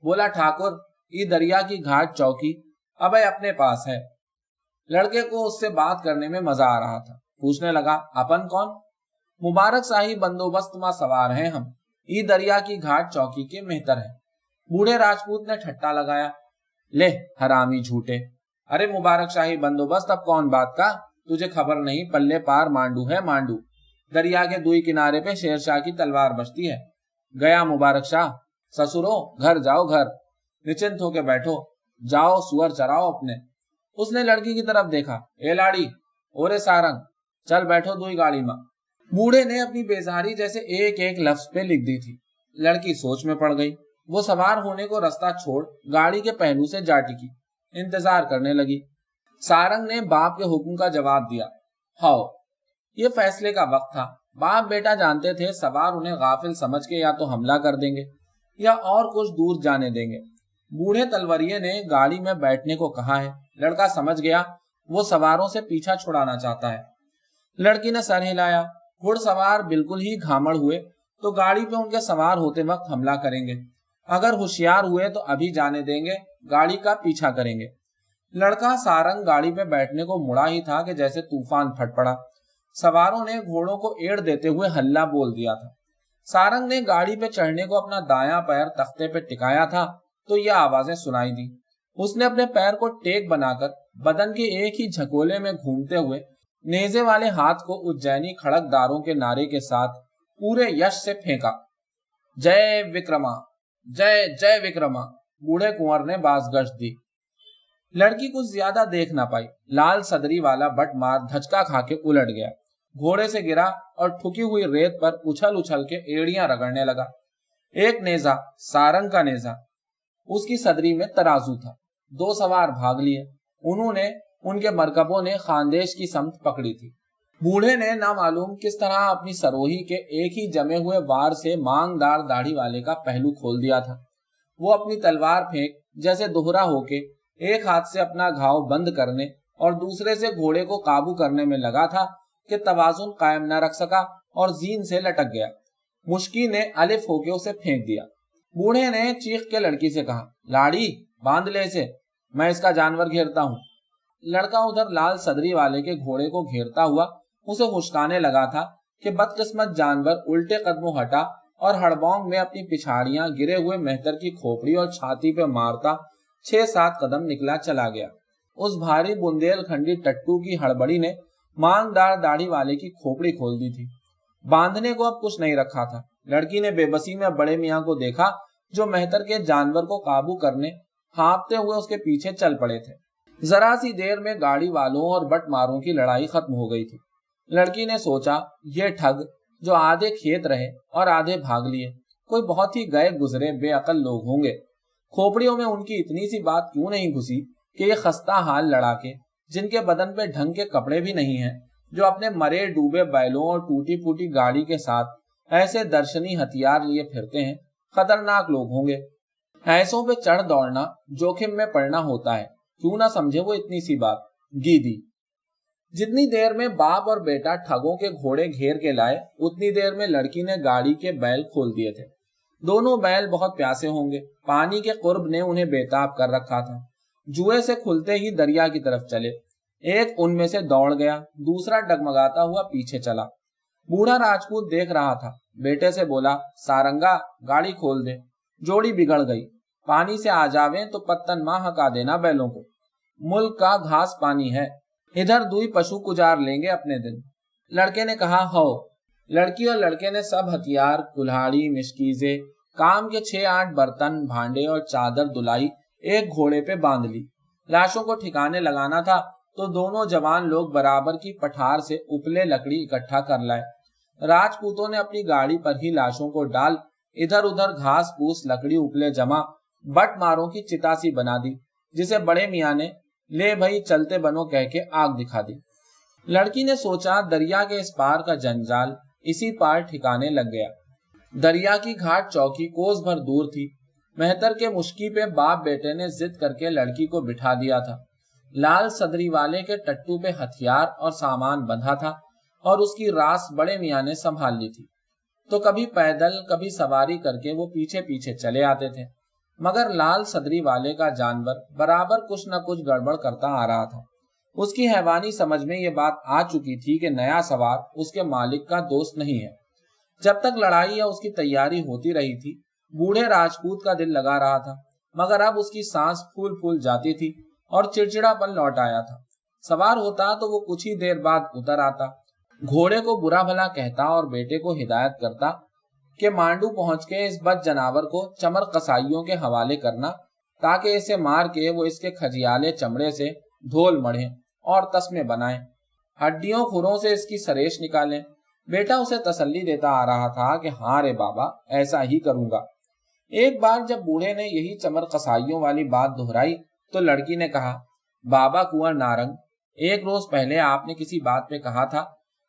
बोला, ठाकुर ये दरिया की घाट चौकी अबे अपने पास है। लड़के को उससे बात करने में मजा आ रहा था। पूछने लगा, अपन कौन? मुबारक शाही बंदोबस्त में सवार हैं हम, ई दरिया की घाट चौकी के मेहतर हैं। बूढ़े राजपूत ने ठट्टा लगाया, ले हरामी झूठे, अरे मुबारक शाही बंदोबस्त अब कौन बात का? तुझे खबर नहीं, पल्ले पार मांडू है मांडू, दरिया के दुई किनारे पे शेरशाह की तलवार बचती है। गया मुबारक शाह, ससुरो घर जाओ घर, निश्चिंत होके बैठो, जाओ सुअर चराओ अपने। उसने लड़की की तरफ देखा, ए लाड़ी, ओरे सारंग, चल बैठो दुई गाड़ी में। बूढ़े ने अपनी बेजारी जैसे एक एक लफ्ज पे लिख दी थी। लड़की सोच में पड़ गई। वो सवार होने को रास्ता छोड़ गाड़ी के पहलू से जा टिकी, इंतजार करने लगी। सारंग ने बाप के हुक्म का जवाब दिया, हाओ। ये फैसले का वक्त था। बाप बेटा जानते थे सवार उन्हें गाफिल समझ के या तो हमला कर देंगे या और कुछ दूर जाने देंगे। बूढ़े तलवरिये ने गाड़ी में बैठने को कहा है। लड़का समझ गया वो सवारों से पीछा छुड़ाना चाहता है। लड़की ने सर हिलाया। घुड़सवार बिल्कुल ही घामड़ हुए तो गाड़ी पे उनके सवार होते वक्त हमला करेंगे, अगर होशियार हुए तो अभी जाने देंगे, गाड़ी का पीछा करेंगे। लड़का सारंग गाड़ी पे बैठने को मुड़ा ही था कि जैसे तूफान फट पड़ा। सवारों ने घोड़ों को एड़ देते हुए हल्ला बोल दिया था। सारंग ने गाड़ी पे चढ़ने को अपना दायां पैर तख्ते पे टिकाया था तो यह आवाजें सुनाई दी। उसने अपने पैर को टेक बनाकर बदन के एक ही झकोले में घूमते हुए नेजे वाले हाथ को उज्जैनी खड़कदारों के नारे के साथ पूरे यश से फेंका। जय विक्रमा, जय जय विक्रमा। बूढ़े कुंवर ने बाजगश्त दी। लड़की कुछ ज्यादा देख ना पाई। लाल सदरी वाला बटमार धचका खा के उलट गया, घोड़े से गिरा और ठुकी हुई रेत पर उछल उछल के एड़ियां रगड़ने लगा। एक नेजा, सारंग का नेजा, उसकी सदरी में तराजू था। 2 सवार भाग लिए। उन्होंने उनके मरकबों ने खानदेश की समत पकड़ी थी। बूढ़े ने ना मालूम किस तरह अपनी सरोही के एक ही जमे हुए वार से मांगदार दाढ़ी वाले का पहलू खोल दिया था। वो अपनी तलवार फेंक जैसे दोहरा होके एक हाथ से अपना घाव बंद करने और दूसरे से घोड़े को काबू करने में लगा था कि तवाजुन कायम न रख सका और जीन से लटक गया। मुश्की ने अलिफ होके उसे फेंक दिया। बूढ़े ने चीख के लड़की से कहा, लाड़ी बांध ले इसे, मैं इसका जानवर घेरता हूँ। लड़का उधर लाल सदरी वाले के घोड़े को घेरता हुआ उसे हुश्काने लगा था कि बदकिस्मत जानवर उल्टे कदमों हटा और हड़बौंग में अपनी पिछाड़ियां गिरे हुए मेहतर की खोपड़ी और छाती पे मारता 6-7 कदम निकला चला गया। उस भारी बुंदेलखंडी टट्टू की हड़बड़ी ने मांगदार दाढ़ी वाले की खोपड़ी खोल दी थी। बांधने को अब कुछ नहीं रखा था। लड़की ने बेबसी में बड़े मियाँ को देखा जो मेहतर के जानवर को काबू करने हाँफते हुए उसके पीछे चल पड़े थे। जरा सी देर में गाड़ी वालों और बटमारों की लड़ाई खत्म हो गई थी। लड़की ने सोचा, ये ठग जो आधे खेत रहे और आधे भाग लिए, कोई बहुत ही गए गुजरे बेअकल लोग होंगे। खोपड़ियों में उनकी इतनी सी बात क्यों नहीं घुसी कि ये खस्ता हाल लड़ाके, जिनके बदन पे ढंग के कपड़े भी नहीं हैं, जो अपने मरे डूबे बैलों और टूटी फूटी गाड़ी के साथ ऐसे दर्शनी हथियार लिए फिरते हैं, खतरनाक लोग होंगे। ऐसों पे चढ़ दौड़ना जोखिम में पड़ना होता है, क्यों ना समझे वो इतनी सी बात। गीदी जितनी देर में बाप और बेटा ठगों के घोड़े घेर के लाए, उतनी देर में लड़की ने गाड़ी के बैल खोल दिए थे। दोनों बैल बहुत प्यासे होंगे, पानी के कुर्ब ने उन्हें बेताब कर रखा था। जुए से खुलते ही दरिया की तरफ चले। एक उनमें से दौड़ गया, दूसरा डगमगाता हुआ पीछे चला। बूढ़ा राजपूत देख रहा था, बेटे से बोला, सारंगा गाड़ी खोल दे, जोड़ी बिगड़ गई, पानी से आ जावे तो पत्तन माँ हका देना बैलों को, मुल्क का घास पानी है, इधर दुई पशु गुजार लेंगे अपने दिन। लड़के ने कहा, हो। लड़की और लड़के ने सब हथियार, कुल्हाड़ी, मिशकीजे, काम के 6-8 बर्तन, भांडे और चादर दुलाई एक घोड़े पे बांध ली। लाशों को ठिकाने लगाना था तो दोनों जवान लोग बराबर की पठार से उपले लकड़ी इकट्ठा कर लाए। राजपूतों ने अपनी गाड़ी पर ही लाशों को डाल इधर उधर घास फूस लकड़ी उपले जमा बट मारों की चितासी बना दी, जिसे बड़े मियाँ ने ले भाई चलते बनो कह के आग दिखा दी। लड़की ने सोचा, दरिया के इस पार का जंजाल इसी पार ठिकाने लग गया। दरिया की घाट चौकी कोस भर दूर थी। मेहतर के मुश्की पे बाप बेटे ने जिद करके लड़की को बिठा दिया था। लाल सदरी वाले के टट्टू पे हथियार और सामान बंधा था और उसकी रास बड़े मियाँ ने संभाल ली थी। तो कभी पैदल कभी सवारी करके वो पीछे पीछे चले आते थे, मगर लाल सदरी वाले का जानवर बराबर कुछ न कुछ गड़बड़ करता आ रहा था। उसकी हैवानी समझ में ये बात आ चुकी थी कि नया सवार उसके मालिक का दोस्त नहीं है। जब तक लड़ाई या उसकी तैयारी होती रही थी, बूढ़े राजपूत का दिल लगा रहा था, मगर अब उसकी सांस फूल फूल जाती थी और चिड़चिड़ापन लौट आया था। सवार होता तो वो कुछ ही देर बाद उतर आता, घोड़े को बुरा भला कहता और बेटे को हिदायत करता कि मांडू पहुंच के इस बद जनावर को चमर कसाईयों के हवाले करना, ताकि इसे मार के वो इसके खजियाले चमड़े से ढोल मढ़े और तस्मे बनाएं, हड्डियों खुरों से इसकी सरेश निकालें। बेटा उसे तसल्ली देता आ रहा था कि हाँ रे बाबा, ऐसा ही करूंगा। एक बार जब बूढ़े ने यही चमर कसाईयों वाली बात दोहराई तो लड़की ने कहा, बाबा कुंवर नारंग, एक रोज पहले आपने किसी बात पे कहा था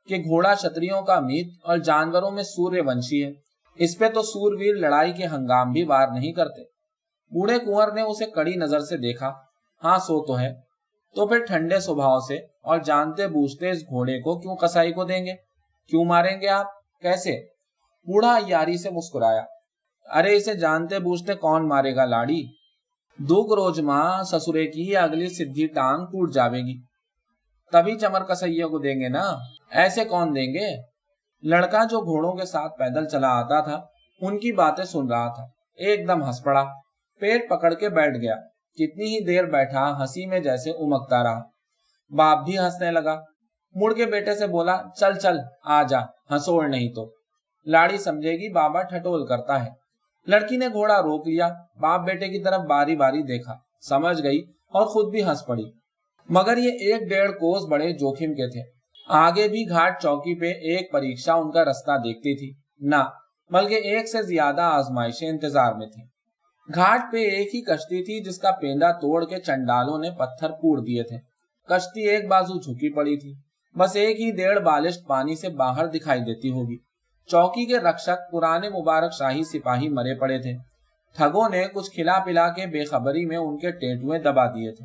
कि घोड़ा क्षत्रियों का मीत और जानवरों में सूर्यवंशी है। इस पे तो सूरवीर लड़ाई के हंगाम भी वार नहीं करते। बूढ़े कुंवर ने उसे कड़ी नजर से देखा। हाँ सो तो है, तो फिर ठंडे स्वभाव से और जानते बूझते इस घोड़े को क्यों कसाई को देंगे? क्यों मारेंगे आप? कैसे? बूढ़ा अय्यारी से मुस्कुराया, अरे इसे जानते बूझते कौन मारेगा लाड़ी, दुख रोज माँ ससुरे की अगली सिद्धि टांग टूट जावेगी, तभी चमर कसैया को देंगे ना, ऐसे कौन देंगे? लड़का जो घोड़ों के साथ पैदल चला आता था उनकी बातें सुन रहा था, एकदम हंस पड़ा, पेट पकड़ के बैठ गया। कितनी ही देर बैठा हंसी में जैसे उमकता रहा। बाप भी हंसने लगा, मुड़ के बेटे से बोला, चल चल आ जा, हंसोड़ नहीं तो लाड़ी समझेगी बाबा ठटोल करता है। लड़की ने घोड़ा रोक लिया, बाप बेटे की तरफ बारी बारी देखा, समझ गई और खुद भी हंस पड़ी। मगर ये 1-1.5 कोस बड़े जोखिम के थे। आगे भी घाट चौकी पे एक परीक्षा उनका रास्ता देखती थी ना, बल्कि एक से ज्यादा आजमाइशें इंतजार में थी। घाट पे एक ही कश्ती थी जिसका पेंदा तोड़ के चंडालों ने पत्थर पूड़ दिए थे। कश्ती एक बाजू झुकी पड़ी थी, बस एक ही 1.5 बालिश्त पानी से बाहर दिखाई देती होगी। चौकी के रक्षक पुराने मुबारक शाही सिपाही मरे पड़े थे। ठगों ने कुछ खिला पिला के बेखबरी में उनके टेटुए दबा दिए थे।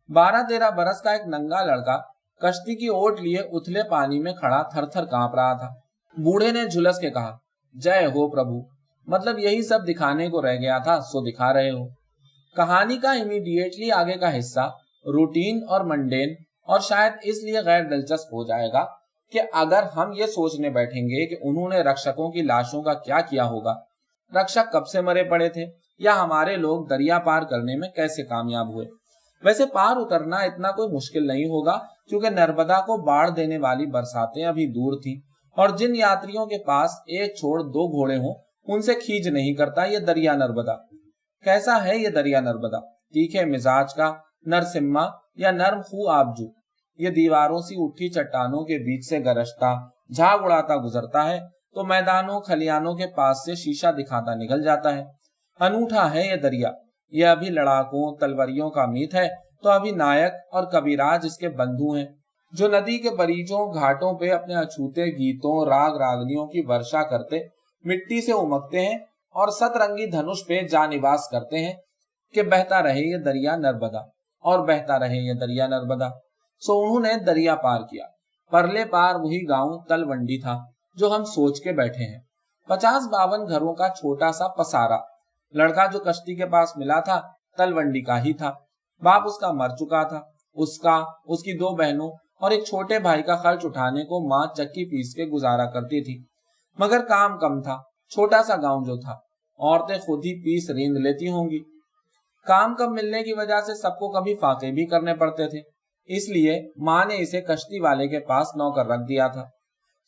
12-13 बरस का एक नंगा लड़का कश्ती की ओट लिए उथले पानी में खड़ा थर थर कांप रहा था। बूढ़े ने झुलस के कहा, जय हो प्रभु, मतलब यही सब दिखाने को रह गया था सो दिखा रहे हो। कहानी का इमीडिएटली आगे का हिस्सा रूटीन और मंडेन और शायद इसलिए गैर दिलचस्प हो जाएगा कि अगर हम ये सोचने बैठेंगे कि उन्होंने रक्षकों की लाशों का क्या किया होगा। रक्षक कब से मरे पड़े थे, या हमारे लोग दरिया पार करने में कैसे कामयाब हुए। वैसे पार उतरना इतना कोई मुश्किल नहीं होगा, क्योंकि नर्मदा को बाढ़ देने वाली बरसातें अभी दूर थी, और जिन यात्रियों के पास एक छोड़ दो घोड़े हों उनसे खींच नहीं करता ये दरिया नर्मदा। कैसा है ये दरिया नर्मदा? तीखे मिजाज का नरसिम्हा या नर्म खू आबजू। ये दीवारों सी उठी चट्टानों के बीच से गरजता झाग उड़ाता गुजरता है तो मैदानों खलियानों के पास से शीशा दिखाता निकल जाता है। अनूठा है ये दरिया। ये अभी लड़ाकों तलवरियों का मीत है तो अभी नायक और कविराज इसके बंधु हैं, जो नदी के बरीजों घाटों पे अपने अछूते गीतों राग रागनियों की वर्षा करते मिट्टी से उमकते हैं और सतरंगी धनुष पे जा निवास करते हैं कि बहता रहे ये दरिया नर्मदा और बहता रहे ये दरिया नर्मदा। सो उन्होंने दरिया पार किया। परले पार वही गांव तलवंडी था जो हम सोच के बैठे हैं। 50-52 घरों का छोटा सा पसारा। लड़का जो कश्ती के पास मिला था तलवंडी का ही था। बाप उसका मर चुका था। उसका, उसकी 2 बहनों और एक छोटे भाई का खर्च उठाने को माँ चक्की पीस के गुजारा करती थी, मगर काम कम था। छोटा सा गांव जो था, औरतें खुद ही पीस रेंद लेती होंगी। काम कम मिलने की वजह से सबको कभी फाके भी करने पड़ते थे, इसलिए माँ ने इसे कश्ती वाले के पास नौकर रख दिया था।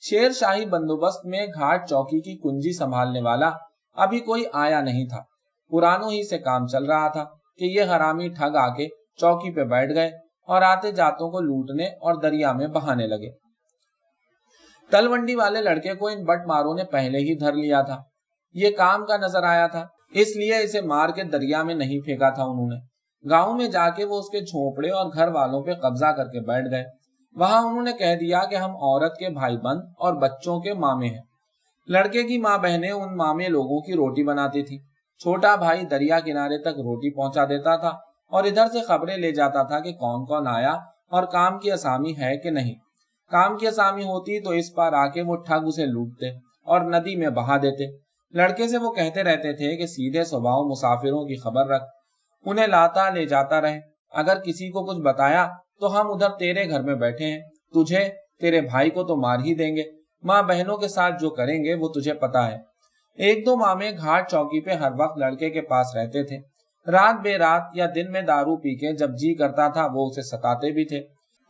शेरशाही बंदोबस्त में घाट चौकी की कुंजी संभालने वाला अभी कोई आया नहीं था। पुरानों ही से काम चल रहा था कि ये हरामी ठग आके चौकी पे बैठ गए और आते जातों को लूटने और दरिया में बहाने लगे। तलवंडी वाले लड़के को इन बटमारों ने पहले ही धर लिया था। ये काम का नजर आया था, इसलिए इसे मार के दरिया में नहीं फेंका था उन्होंने। गांव में जाके वो उसके झोपड़े और घर वालों पे कब्जा करके बैठ गए। वहां उन्होंने कह दिया कि हम औरत के भाई बंद और बच्चों के मामे हैं। लड़के की माँ बहनें उन मामे लोगों की रोटी बनाती थी। छोटा भाई दरिया किनारे तक रोटी पहुंचा देता था और इधर से खबरें ले जाता था कि कौन कौन आया और काम की असामी है कि नहीं। काम की असामी होती तो इस पार आके वो ठग उसे लूटते और नदी में बहा देते। लड़के से वो कहते रहते थे कि सीधे स्वभाव मुसाफिरों की खबर रख, उन्हें लाता ले जाता रहे। अगर किसी को कुछ बताया तो हम उधर तेरे घर में बैठे हैं, तुझे तेरे भाई को तो मार ही देंगे। माँ बहनों के साथ जो करेंगे वो तुझे पता है। 1-2 मामे घाट चौकी पे हर वक्त लड़के के पास रहते थे। रात बेरात या दिन में दारू पी के जब जी करता था वो उसे सताते भी थे।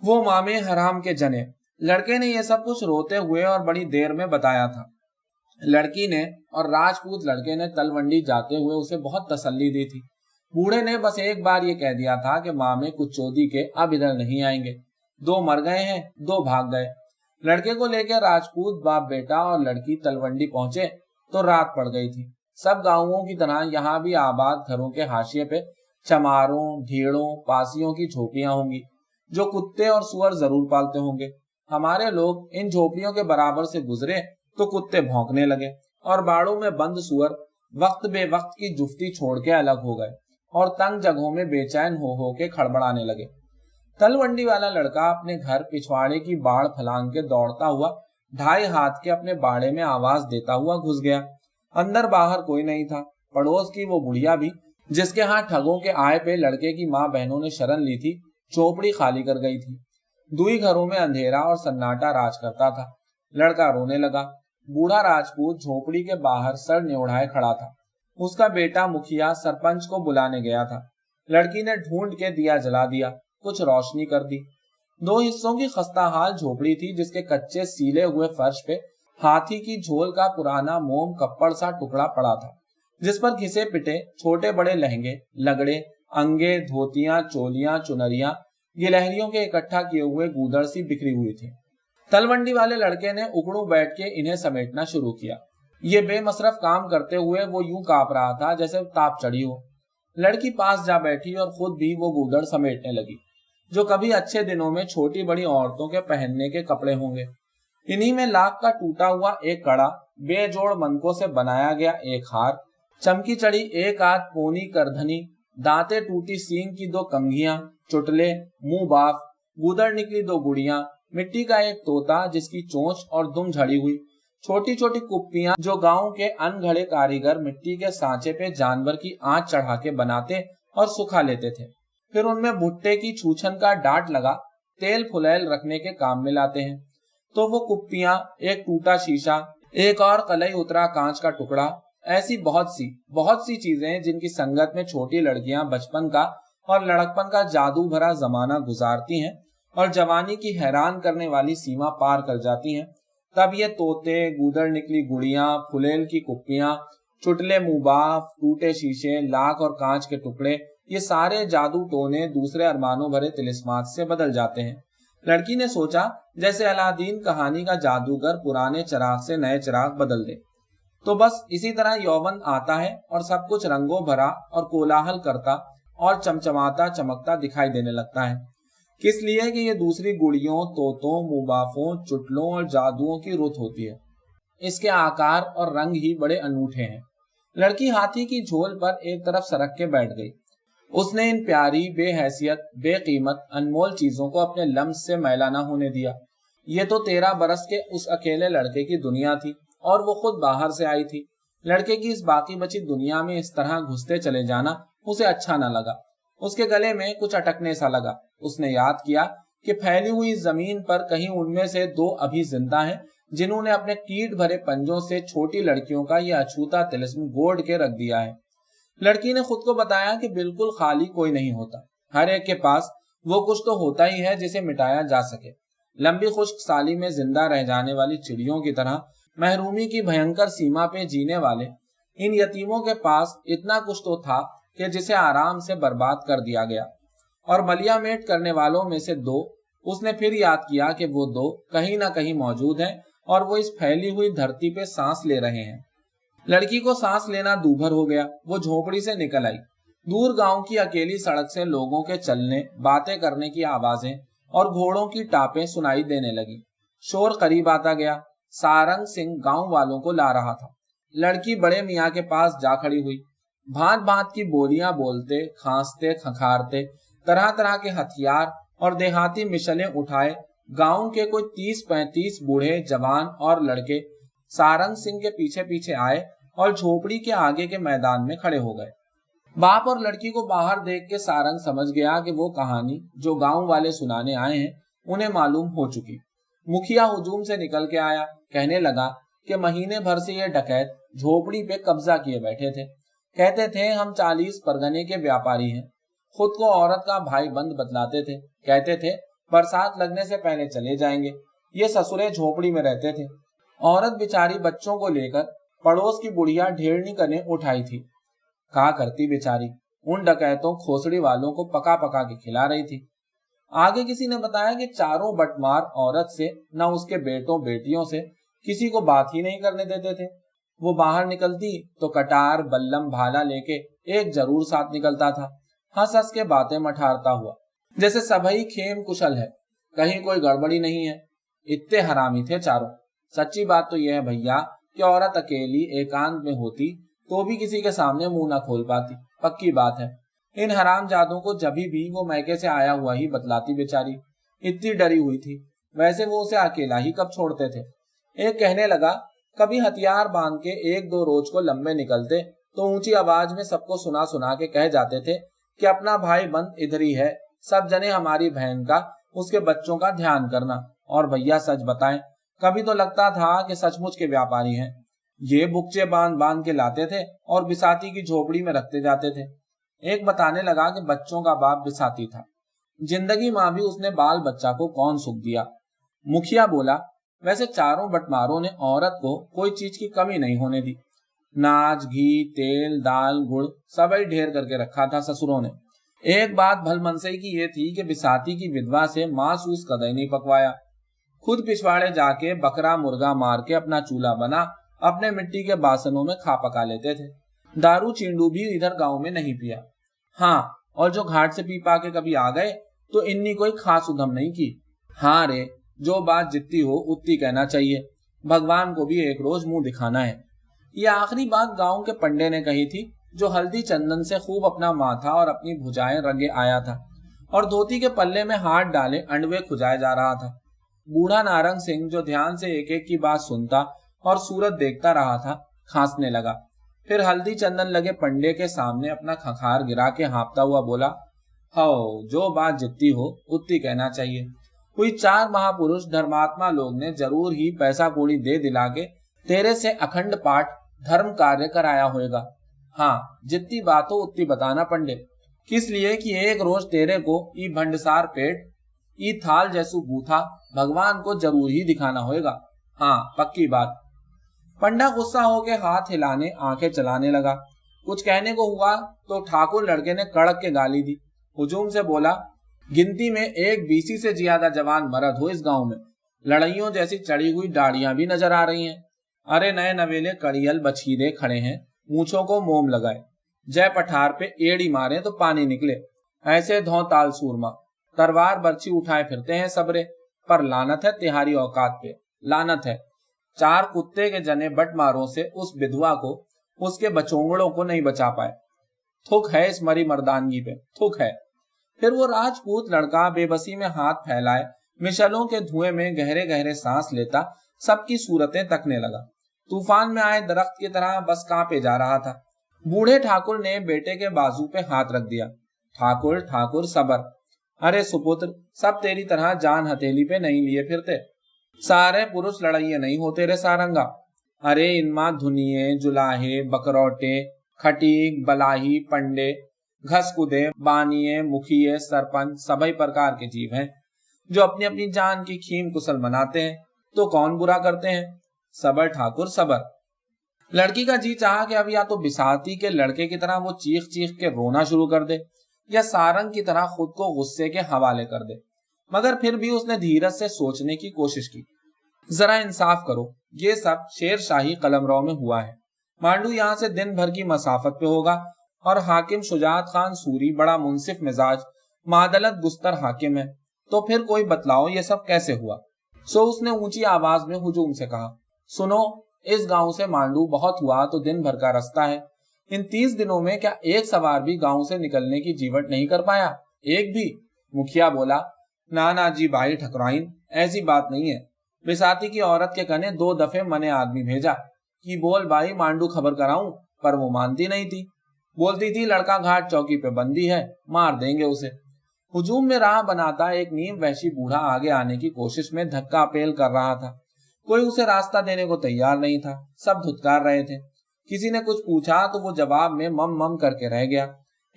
वो मामे हराम के जने। लड़के ने ये सब कुछ रोते हुए और बड़ी देर में बताया था। लड़की ने और राजपूत लड़के ने तलवंडी जाते हुए उसे बहुत तसल्ली दी थी। बूढ़े ने बस एक बार ये कह दिया था कि मामे कुछ चोदी के अब इधर नहीं आएंगे। 2 मर गए हैं, 2 भाग गए। लड़के को लेकर राजपूत बाप बेटा और लड़की तलवंडी पहुंचे तो रात पड़ गई थी। सब गांवों की तरह यहाँ भी आबाद घरों के हाशिए पे चमारों ढीड़ों पासियों की झोपड़ियां होंगी, जो कुत्ते और सुअर जरूर पालते होंगे। हमारे लोग इन झोपड़ियों के बराबर से गुजरे तो कुत्ते भौंकने लगे और बाड़ों में बंद सुअर वक्त बे वक्त की जुफ्ती छोड़ के अलग हो गए और तंग जगहों में बेचैन हो के खड़बड़ाने लगे। तलवंडी वाला लड़का अपने घर पिछवाड़े की बाड़ फलांग के दौड़ता हुआ 2.5 हाथ के अपने बाड़े में आवाज देता हुआ घुस गया। अंदर बाहर कोई नहीं था। पड़ोस की वो बुढ़िया भी, जिसके हाथ ठगों के आए पे लड़के की माँ बहनों ने शरण ली थी, झोपड़ी खाली कर गई थी। 2 घरों में अंधेरा और सन्नाटा राज करता था। लड़का रोने लगा। बूढ़ा राजपूत झोपड़ी के बाहर सर न्योढ़ाए खड़ा था। उसका बेटा मुखिया सरपंच को बुलाने गया था। लड़की ने ढूंढ के दिया जला दिया, कुछ रोशनी कर दी। 2 हिस्सों की खस्ताहाल झोपड़ी थी, जिसके कच्चे सीले हुए फर्श पे हाथी की झोल का पुराना मोम कप्पड़ सा टुकड़ा पड़ा था, जिस पर घिसे पिटे छोटे बड़े लहंगे लगड़े अंगे धोतियां चोलियां चुनरियां गिलहरियों के इकट्ठा किए हुए गूदड़ सी बिखरी हुई थी। तलवंडी वाले लड़के ने उकड़ू बैठ के इन्हें समेटना शुरू किया। ये बेमसरफ काम करते हुए वो यूं कांप रहा था जैसे ताप चढ़ी हो। लड़की पास जा बैठी और खुद भी वो गूदड़ समेटने लगी, जो कभी अच्छे दिनों में छोटी बड़ी औरतों के पहनने के कपड़े होंगे। इन्हीं में लाख का टूटा हुआ एक कड़ा, बेजोड़ मनकों से बनाया गया एक हार, चमकी चढ़ी एक आध पोनी करधनी, दांते टूटी सींग की 2 कंघियां, चुटले, मुंह बाफ, गूदड़ निकली 2 गुड़ियां, मिट्टी का एक तोता जिसकी चोंच और दुम झड़ी हुई, छोटी छोटी कुप्पियां जो गांव के अनघड़े कारीगर मिट्टी के सांचे पे जानवर की आंच चढ़ा के बनाते और सुखा लेते थे। फिर उनमें भुट्टे की छूछन का डाट लगा तेल फुलैल रखने के काम में लाते हैं। तो वो कुप्पियां, एक टूटा शीशा, एक और कलई उतरा कांच का टुकड़ा, ऐसी बहुत सी चीजें जिनकी संगत में छोटी लड़कियां बचपन का और लड़कपन का जादू भरा जमाना गुजारती हैं और जवानी की हैरान करने वाली सीमा पार कर जाती हैं, तब ये तोते, गूदड़ निकली गुड़ियां, फुलेल की कुप्पियां, चुटले मुबाफ, टूटे शीशे, लाख और कांच के टुकड़े, ये सारे जादू टोने दूसरे अरमानों भरे तिलिस्मात से बदल जाते हैं। लड़की ने सोचा जैसे अलादीन कहानी का जादूगर पुराने चिराग से नए चिराग बदल दे। तो बस इसी तरह यौवन आता है और सब कुछ रंगों भरा और कोलाहल करता और चमचमाता चमकता दिखाई देने लगता है। किस लिए कि ये दूसरी गुड़ियों, तोतों, मुबाफों, चुटलों और जादुओं की रुत होती है। इसके आकार और रंग ही बड़े अनूठे हैं। लड़की हाथी की झोल पर एक तरफ सरक के बैठ गई। उसने इन प्यारी, बेहैसियत, बेकीमत, अनमोल चीजों को अपने लम्स से मैला न होने दिया। ये तो 13 बरस के उस अकेले लड़के की दुनिया थी और वो खुद बाहर से आई थी। लड़के की इस बाकी बची दुनिया में इस तरह घुसते चले जाना उसे अच्छा न लगा। उसके गले में कुछ अटकने सा लगा। उसने याद किया कि फैली हुई जमीन पर कहीं उनमें से 2 अभी जिंदा हैं, जिन्होंने अपने कीट भरे पंजों से छोटी लड़कियों का यह अछूता तिलिस्म गोद के रख दिया है। लड़की ने खुद को बताया कि बिल्कुल खाली कोई नहीं होता, हर एक के पास वो कुछ तो होता ही है जिसे मिटाया जा सके। लंबी खुश्क साली में जिंदा रह जाने वाली चिड़ियों की तरह महरूमी की भयंकर सीमा पे जीने वाले इन यतीमों के पास इतना कुछ तो था कि जिसे आराम से बर्बाद कर दिया गया। और मलिया मेट करने वालों में से 2, उसने फिर याद किया कि वो 2 कहीं ना कहीं मौजूद हैं और वो इस फैली हुई धरती पे सांस ले रहे हैं। लड़की को सांस लेना दूभर हो गया। वो झोपड़ी से निकल आई। दूर गांव की अकेली सड़क से लोगों के चलने, बातें करने की आवाजें और घोड़ों की टापें सुनाई देने लगी। शोर करीब आता गया। सारंग सिंह गांव वालों को ला रहा था। लड़की बड़े मियाँ के पास जा खड़ी हुई। भांत भांत की बोलियां बोलते, खांसते, खंखारते, तरह तरह के हथियार और देहाती मिशलें उठाए गांव के कोई 30-35 बूढ़े, जवान और लड़के सारंग सिंह के पीछे पीछे आए और झोपड़ी के आगे के मैदान में खड़े हो गए। बाप और लड़की को बाहर देख के सारंग समझ गया कि वो कहानी जो गांव वाले सुनाने आए हैं उन्हें मालूम हो चुकी। मुखिया हुजूम से निकल के आया। कहने लगा कि महीने भर से ये डकैत झोपड़ी पे कब्जा किए बैठे थे। कहते थे हम 40 परगने के व्यापारी हैं। खुद को औरत का भाई बंद बतलाते थे। कहते थे बरसात लगने से पहले चले जाएंगे। ये ससुरे झोपड़ी में रहते थे। औरत बेचारी बच्चों को लेकर पड़ोस की बुढ़िया ढेरनी करने उठाई थी। कहा करती बेचारी उन डकैतों खोसड़ी वालों को पका पका के खिला रही थी। आगे किसी ने बताया कि चारों बटमार औरत से न उसके बेटों बेटियों से किसी को बात ही नहीं करने देते थे। वो बाहर निकलती तो कटार, बल्लम, भाला लेके एक जरूर साथ निकलता था, हंस हंस के बातें मठारता हुआ, जैसे सभी खेम कुशल है, कहीं कोई गड़बड़ी नहीं है। इतने हरामी थे चारों। सच्ची बात तो यह है भैया कि औरत अकेली एकांत में होती तो भी किसी के सामने मुंह ना खोल पाती। पक्की बात है। इन हराम जादों को जभी भी वो मैके से आया हुआ ही बतलाती बेचारी। इतनी डरी हुई थी। वैसे वो उसे अकेला ही कब छोड़ते थे। एक कहने लगा कभी हथियार बांध के 1-2 रोज को लंबे निकलते तो ऊंची आवाज में सबको सुना सुना के कह जाते थे कि अपना भाई बंद इधर ही है, सब जने हमारी बहन का, उसके बच्चों का ध्यान करना। और भैया सच बताएं, कभी तो लगता था कि सचमुच के व्यापारी हैं। ये बुक्चे बांध बांध के लाते थे और बिसाती की झोपड़ी में रखते जाते थे। एक बताने लगा कि बच्चों का बाप बिसाती था। जिंदगी मां भी उसने बाल बच्चा को कौन सुख दिया। मुखिया बोला वैसे चारों बटमारों ने औरत को कोई चीज की कमी नहीं होने दी। नाच, घी, तेल, दाल, गुड़ सब ही ढेर करके रखा था ससुरों ने। एक बात भलमनसई की ये थी कि बिसाती की विधवा से मांस उस कदर नहीं पकवाया। खुद पिछवाड़े जाके बकरा मुर्गा मार के अपना चूल्हा बना अपने मिट्टी के बासनों में खा पका लेते थे। दारू चींडू भी इधर गांव में नहीं पिया। हाँ, और जो घाट से पी पा के कभी आ गए तो इन्नी कोई खास उधम नहीं की। हाँ रे, जो बात जितनी हो उतनी कहना चाहिए। भगवान को भी एक रोज मुंह दिखाना है। ये आखिरी बात गांव के पंडे ने कही थी, जो हल्दी चंदन से खूब अपना माथा और अपनी भुजाएं रंगे आया था और धोती के पल्ले में हाथ डाले अंडवे खुजाए जा रहा था। बूढ़ा नारंग सिंह जो ध्यान से एक एक की बात सुनता और सूरत देखता रहा था, खांसने लगा। फिर हल्दी चंदन लगे पंडे के सामने अपना खखार गिरा के हाँपता हुआ बोला, हो, जो बात जितनी हो उतनी कहना चाहिए। कोई 4 महापुरुष धर्मात्मा लोग ने जरूर ही पैसा कौड़ी दे दिला के तेरे से अखंड पाठ धर्म कार्य कराया होगा। हाँ, जितनी बात हो उतनी बताना पंडित, किस लिए कि एक रोज तेरे को ई भंडसार पेट ई थाल जैसु बूथा भगवान को जरूर ही दिखाना होगा। हाँ, पक्की बात। पंडा गुस्सा होके हाथ हिलाने आंखें चलाने लगा। कुछ कहने को हुआ तो ठाकुर लड़के ने कड़क के गाली दी। हुजूम से बोला, गिनती में एक 20 से ज्यादा जवान मर्द हो इस गांव में, लड़ाइयों जैसी चढ़ी हुई दाढ़ियां भी नजर आ रही हैं। अरे नए नवेले कड़ियल बछीरे खड़े हैं, मूछों को मोम लगाए, जय पठार पे एड़ी मारे तो पानी निकले, ऐसे धौ ताल सूरमा, तलवार बर्छी उठाए फिरते हैं सबरे। पर लानत है तिहारी औकात पे, लानत है। 4 कुत्ते के जने बट मारों से उस विधवा को, उसके बचोंगड़ों को नहीं बचा पाए। थुक है इस मरी मर्दानगी पे, थुक है। फिर वो राजपूत लड़का बेबसी में हाथ फैलाए मिशलों के धुएं में गहरे गहरे सांस लेता सबकी सूरतें तकने लगा। तूफान में आए दरख्त की तरह बस कांपे जा रहा था। बूढ़े ठाकुर ने बेटे के बाजू पे हाथ रख दिया। ठाकुर ठाकुर सबर। अरे सुपुत्र, सब तेरी तरह जान हथेली पे नहीं लिए फिरते। सारे पुरुष लड़ाइये नहीं होते रे सारंगा। अरे इनमां धुनिये, जुलाहे, बकरौटे, खटीक, बलाही, पंडे, घसकुदे, बानिये, मुखिये, सरपंच सभी प्रकार के जीव हैं जो अपनी अपनी जान की खीम कुशल मनाते हैं, तो कौन बुरा करते हैं। सबर ठाकुर सबर। लड़की का जी चाहा कि अब या तो बिसाती के लड़के की तरह वो चीख चीख के रोना शुरू कर दे, या सारंग की तरह खुद को गुस्से के हवाले कर दे, मगर फिर भी उसने धीरज से सोचने की कोशिश की। जरा इंसाफ करो, ये सब शेरशाही कलमराव में हुआ है। मांडू यहाँ से दिन भर की मसाफत पे होगा, और हाकिम शुजात खान सूरी बड़ा मुंसिफ मिजाज मादलत गुस्तर हाकिम है, तो फिर कोई बतलाओ ये सब कैसे हुआ। सो उसने ऊंची आवाज में हुजूम से कहा, सुनो, इस गांव से मांडू बहुत हुआ तो दिन भर का रास्ता है। इन 30 दिनों में क्या एक सवार भी गांव से निकलने की जीवट नहीं कर पाया? एक भी? मुखिया बोला, ना जी भाई ठकुराइन, ऐसी बात नहीं है। बिसाती की औरत के कने 2 दफे मने आदमी भेजा कि बोल भाई मांडू खबर कराऊं, पर वो मानती नहीं थी। बोलती थी लड़का घाट चौकी पे बंदी है, मार देंगे उसे। हुजूम में राह बनाता एक नीम वहशी बूढ़ा आगे आने की कोशिश में धक्का पेल कर रहा था। कोई उसे रास्ता देने को तैयार नहीं था, सब धुतकार रहे थे। किसी ने कुछ पूछा तो वो जवाब में मम मम करके रह गया।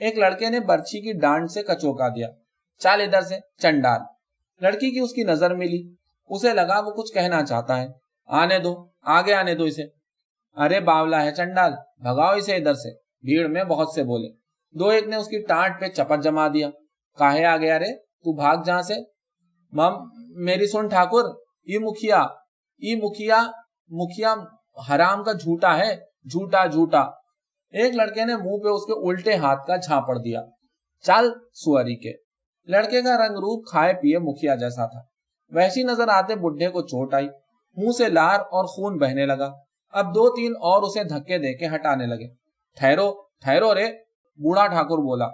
एक लड़के ने बर्छी की डांड से कचोका दिया, चल इधर से चंडाल। लड़की की उसकी नजर मिली, उसे लगा वो कुछ कहना चाहता है। आने दो, आगे आने दो इसे। अरे बावला है चंडाल, भगाओ इसे इधर से, भीड़ में बहुत से बोले। 2-1 ने उसकी टाट पे चपट जमा दिया। काहे आ गया रे, तू भाग जहां से। मेरी सुन ठाकुर, ये मुखिया हराम का झूठा है, झूठा झूठा। एक लड़के ने मुंह पे उसके उल्टे हाथ का झापड़ दिया। चल सुअरी के। लड़के का रंग रूप खाए पिए मुखिया जैसा था। वैसी नजर आते बुढ़े को चोट आई, मुंह से लार और खून बहने लगा। अब 2-3 और उसे धक्के देके हटाने लगे। ठहरो ठहरो रे, बूढ़ा ठाकुर बोला,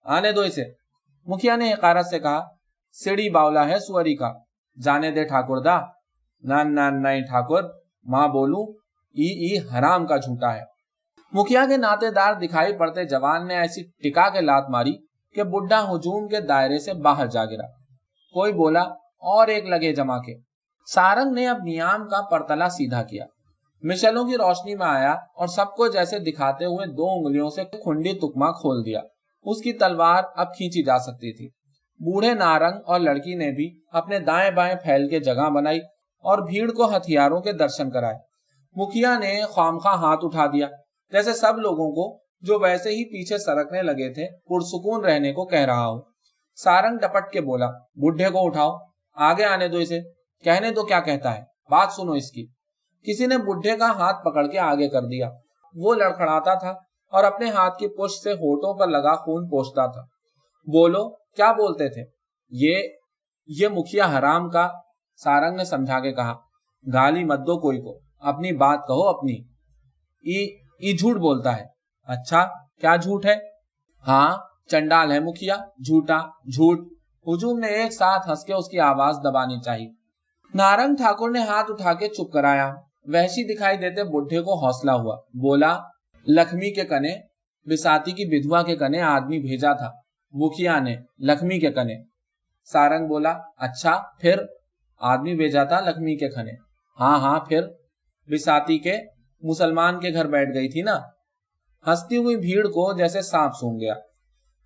आने दो इसे। मुखिया ने हकारत से कहा, सीढ़ी बावला है सुअरी का, जाने दे ठाकुर दा। ना ना नहीं ठाकुर, मां बोलूं, ई हराम का झूठा है। मुखिया के नातेदार दिखाई पड़ते जवान ने ऐसी टिका के लात मारी कि बुढ़ा हुजूम के दायरे से बाहर जा गिरा। कोई बोला, और एक लगे जमा के। सारंग ने अब नियाम का परतला सीधा किया, मिशलों की रोशनी में आया और सबको जैसे दिखाते हुए 2 उंगलियों से खुंडी तुकमा खोल दिया। उसकी तलवार अब खींची जा सकती थी। बूढ़े नारंग और लड़की ने भी अपने दाएं बाएं फैल के जगह बनाई और भीड़ को हथियारों के दर्शन कराए। मुखिया ने खामखा हाथ उठा दिया, जैसे सब लोगों को जो वैसे ही पीछे सरकने लगे थे पुरसुकून रहने को कह रहा हो। सारंग डपट के बोला, बुढ़े को उठाओ, आगे आने दो इसे, कहने दो क्या कहता है, बात सुनो इसकी। किसी ने बुढ़े का हाथ पकड़ के आगे कर दिया। वो लड़खड़ाता था और अपने हाथ की पुष्ट से होठों पर लगा खून पोंछता था। बोलो, क्या बोलते थे? ये मुखिया हराम का, सारंग ने समझा के कहा। गाली मत दो कोई को, अपनी बात कहो अपनी। ई झूठ बोलता है। अच्छा, क्या झूठ है? हाँ, चंडाल है मुखिया, झूठा झूठ। हुजूम ने एक साथ हंस के उसकी आवाज दबानी चाहिए। नारंग ठाकुर ने हाथ उठा के चुप कराया। वहशी दिखाई देते बुढ़े को हौसला हुआ। बोला, लक्ष्मी के कने, बिसाती की विधवा के कने आदमी भेजा था मुखिया ने, लक्ष्मी के कने। सारंग बोला, अच्छा फिर? आदमी भेजा था लक्ष्मी के खने? हाँ फिर? बिसाती के? मुसलमान के घर बैठ गई थी ना। हंसती हुई भीड़ को जैसे सांप सूंघ गया।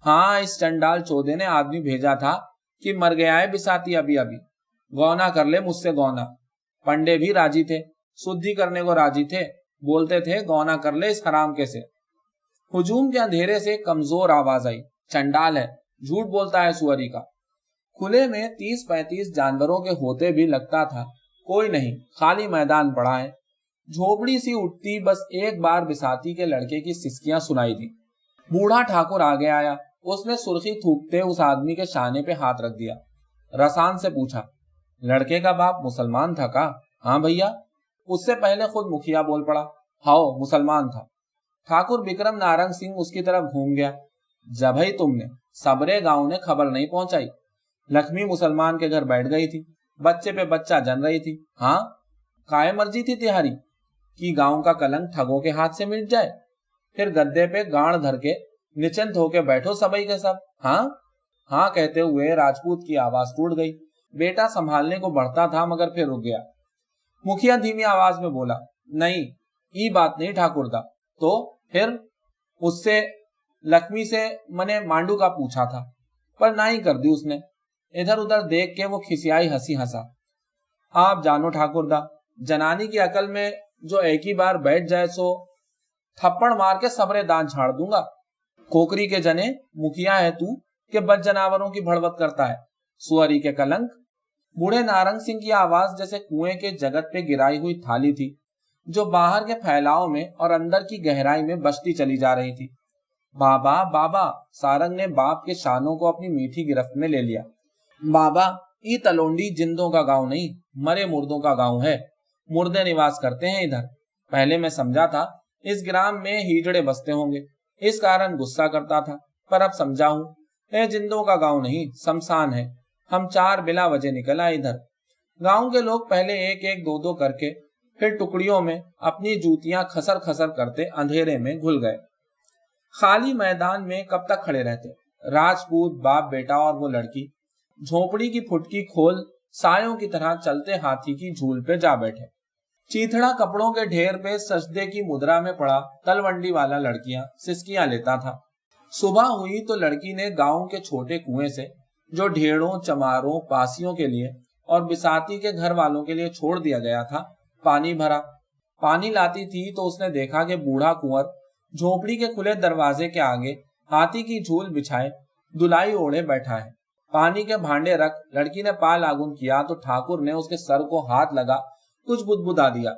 हाँ, इस चंडाल चौधे ने आदमी भेजा था कि मर गया है बिसाती अभी अभी, गौना कर ले मुझसे गौना। पंडे भी राजी थे, शुद्धि करने को राजी थे, बोलते थे गौना कर ले इस हराम के से। हुजूम के अंधेरे से कमजोर आवाज आई, चंडाल है, झूठ बोलता है सुअरी का। खुले में 30-35 जानवरों के होते भी लगता था कोई नहीं, खाली मैदान पड़ा है। झोपड़ी सी उठती बस एक बार बिसाती के लड़के की सिसकियां सुनाई दी। बूढ़ा ठाकुर आगे आया, उसने सुर्खी थूकते उस आदमी के शाने पे हाथ रख दिया। रसान से पूछा, लड़के का बाप मुसलमान था का? हाँ भैया। उससे पहले खुद मुखिया बोल पड़ा, हाओ मुसलमान था। ठाकुर विक्रम नारंग सिंह उसकी तरफ घूम गया। जब ही तुमने सबरे गांव ने खबर नहीं पहुंचाई। लक्ष्मी मुसलमान के घर बैठ गई थी, बच्चे पे बच्चा जन रही थी। हाँ, काय मर्जी थी तिहारी कि गांव का कलंक ठगों के हाथ से मिट जाए। फिर गद्दे पे गांड धर के निश्चिंत होके बैठो सबई के सब। हाँ हाँ कहते हुए राजपूत की आवाज टूट गई। बेटा संभालने को बढ़ता था मगर फिर रुक गया। मुखिया धीमी आवाज में बोला, नहीं ये बात नहीं ठाकुर दा। तो फिर उससे लक्ष्मी से मने मांडू का पूछा था, पर ना ही कर दी उसने। इधर उधर देख के वो खिसियाई हंसी हंसा। आप जानो ठाकुर दा, जनानी की अकल में जो एक ही बार बैठ जाए सो थप्पड़ मार के सबरे दांत झाड़ दूंगा। कोकरी के जने मुखिया है तू के बद जानवरों की भड़वत करता है, सुअरी के कलंक। बूढ़े नारंग सिंह की आवाज जैसे कुएं के जगत पे गिराई हुई थाली थी, जो बाहर के फैलाव में और अंदर की गहराई में बचती चली जा रही थी। बाबा बाबा, सारंग ने बाप के शानों को अपनी मीठी गिरफ्त में ले लिया। बाबा, ई तलोंडी जिंदों का गांव नहीं, मरे मुर्दों का गांव है। मुर्दे निवास करते हैं इधर। पहले मैं समझा था इस ग्राम में हीजड़े बसते होंगे, इस कारण गुस्सा करता था, पर अब समझा हूं यह जिंदों का गांव नहीं, शमशान है। हम 4 बिला वजह निकल आए इधर। गांव के लोग पहले एक एक दो दो करके फिर टुकड़ियों में अपनी जूतियां खसर खसर करते अंधेरे में घुल गए। खाली मैदान में कब तक खड़े रहते? राजपूत बाप बेटा और वो लड़की झोपड़ी की फुटकी खोल सायों की तरह चलते हाथी की झूल पे जा बैठे। चीथड़ा कपड़ों के ढेर पे सजदे की मुद्रा में पड़ा तलवंडी वाला लड़कियां सिसकियां लेता था। सुबह हुई तो लड़की ने गांव के छोटे कुएं से, जो ढेड़ों चमारों पासियों के लिए और बिसाती के घर वालों के लिए छोड़ दिया गया था, पानी भरा। पानी लाती थी तो उसने देखा कि बूढ़ा कुंवर झोपड़ी के खुले दरवाजे के आगे हाथी की झूल बिछाए दुलाई ओढ़े बैठा है। पानी के भांडे रख लड़की ने पाल आगुन किया तो ठाकुर ने उसके सर को हाथ लगा कुछ बुदबुदा दिया।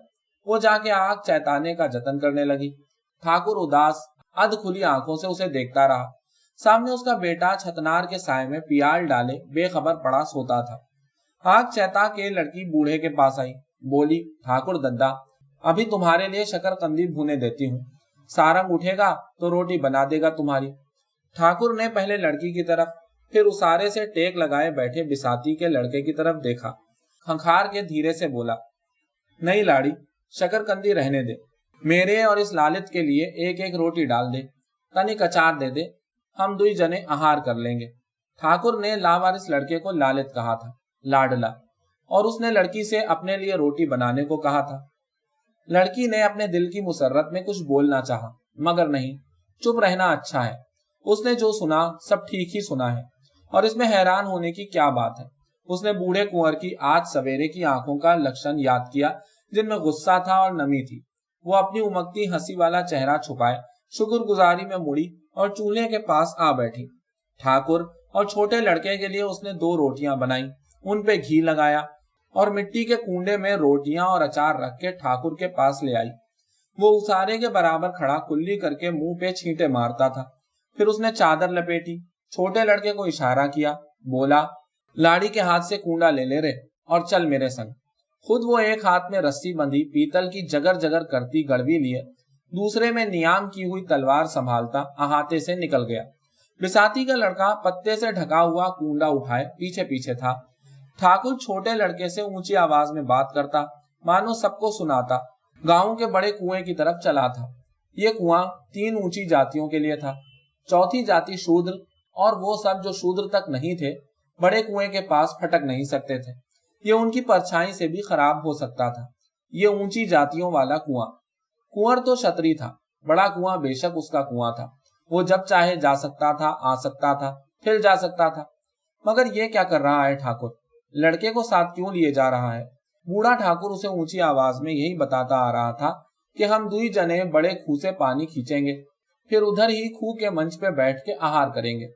वो जाके आग चैताने का जतन करने लगी। ठाकुर उदास अध खुली आंखों से उसे देखता रहा। सामने उसका बेटा छतनार के साय में पियाल डाले बेखबर पड़ा सोता था। आग चैता के लड़की बूढ़े के पास आई, बोली, ठाकुर दद्दा, अभी तुम्हारे लिए शकरकंदी भूने देती हूँ। सारंग उठेगा तो रोटी बना देगा तुम्हारी। ठाकुर ने पहले लड़की की तरफ फिर उसारे से टेक लगाए बैठे बिसाती के लड़के की तरफ देखा। खंखार के धीरे से बोला, नहीं लाड़ी, शकरकंदी रहने दे। मेरे और इस लालित के लिए एक एक रोटी डाल दे, तनिक अचार दे दे, हम 2 जने आहार कर लेंगे। ठाकुर ने लावारिस लड़के को लालित कहा था, लाडला, और उसने लड़की से अपने लिए रोटी बनाने को कहा था। लड़की ने अपने दिल की मुसर्रत में कुछ बोलना चाहा, मगर नहीं, चुप रहना अच्छा है। उसने जो सुना सब ठीक ही सुना है, और इसमें हैरान होने की क्या बात है। उसने बूढ़े कुंवर की आज सवेरे की आंखों का लक्षण याद किया, जिनमें गुस्सा था और नमी थी। वो अपनी उमकती हंसी वाला चेहरा छुपाए शुक्रगुजारी में मुड़ी और चूल्हे के पास आ बैठी। ठाकुर और छोटे लड़के के लिए उसने 2 रोटियां बनाई, उन पे घी लगाया और मिट्टी के कूंडे में रोटियां और अचार रख के ठाकुर के पास ले आई। वो उसारे के बराबर खड़ा कुल्ली करके मुंह पे छींटे मारता था। फिर उसने चादर लपेटी, छोटे लड़के को इशारा किया, बोला, लाड़ी के हाथ से कूंडा ले ले रे और चल मेरे संग। खुद वो एक हाथ में रस्सी बंधी पीतल की जगर जगर करती गड़वी लिए, दूसरे में नियाम की हुई तलवार संभालता अहाते से निकल गया। बिसाती का लड़का पत्ते से ढका हुआ कूंडा उठाए पीछे पीछे था। ठाकुर छोटे लड़के से ऊंची आवाज में बात करता, मानो सबको सुनाता, गांव के बड़े कुएं की तरफ चला था। ये कुआं 3 ऊंची जातियों के लिए था। चौथी जाति शूद्र और वो सब जो शूद्र तक नहीं थे, बड़े कुएं के पास फटक नहीं सकते थे। ये उनकी परछाई से भी खराब हो सकता था। ये ऊंची जातियों वाला कुआं। कुंवर तो क्षत्रिय था, बड़ा कुआं बेशक उसका कुआं था, वो जब चाहे जा सकता था, आ सकता था, फिर जा सकता था। मगर ये क्या कर रहा है ठाकुर, लड़के को साथ क्यों लिए जा रहा है? बूढ़ा ठाकुर उसे ऊंची आवाज में यही बताता आ रहा था कि हम दुई जने बड़े खूह से पानी खींचेंगे, फिर उधर ही खूह के मंच पे बैठ के आहार करेंगे।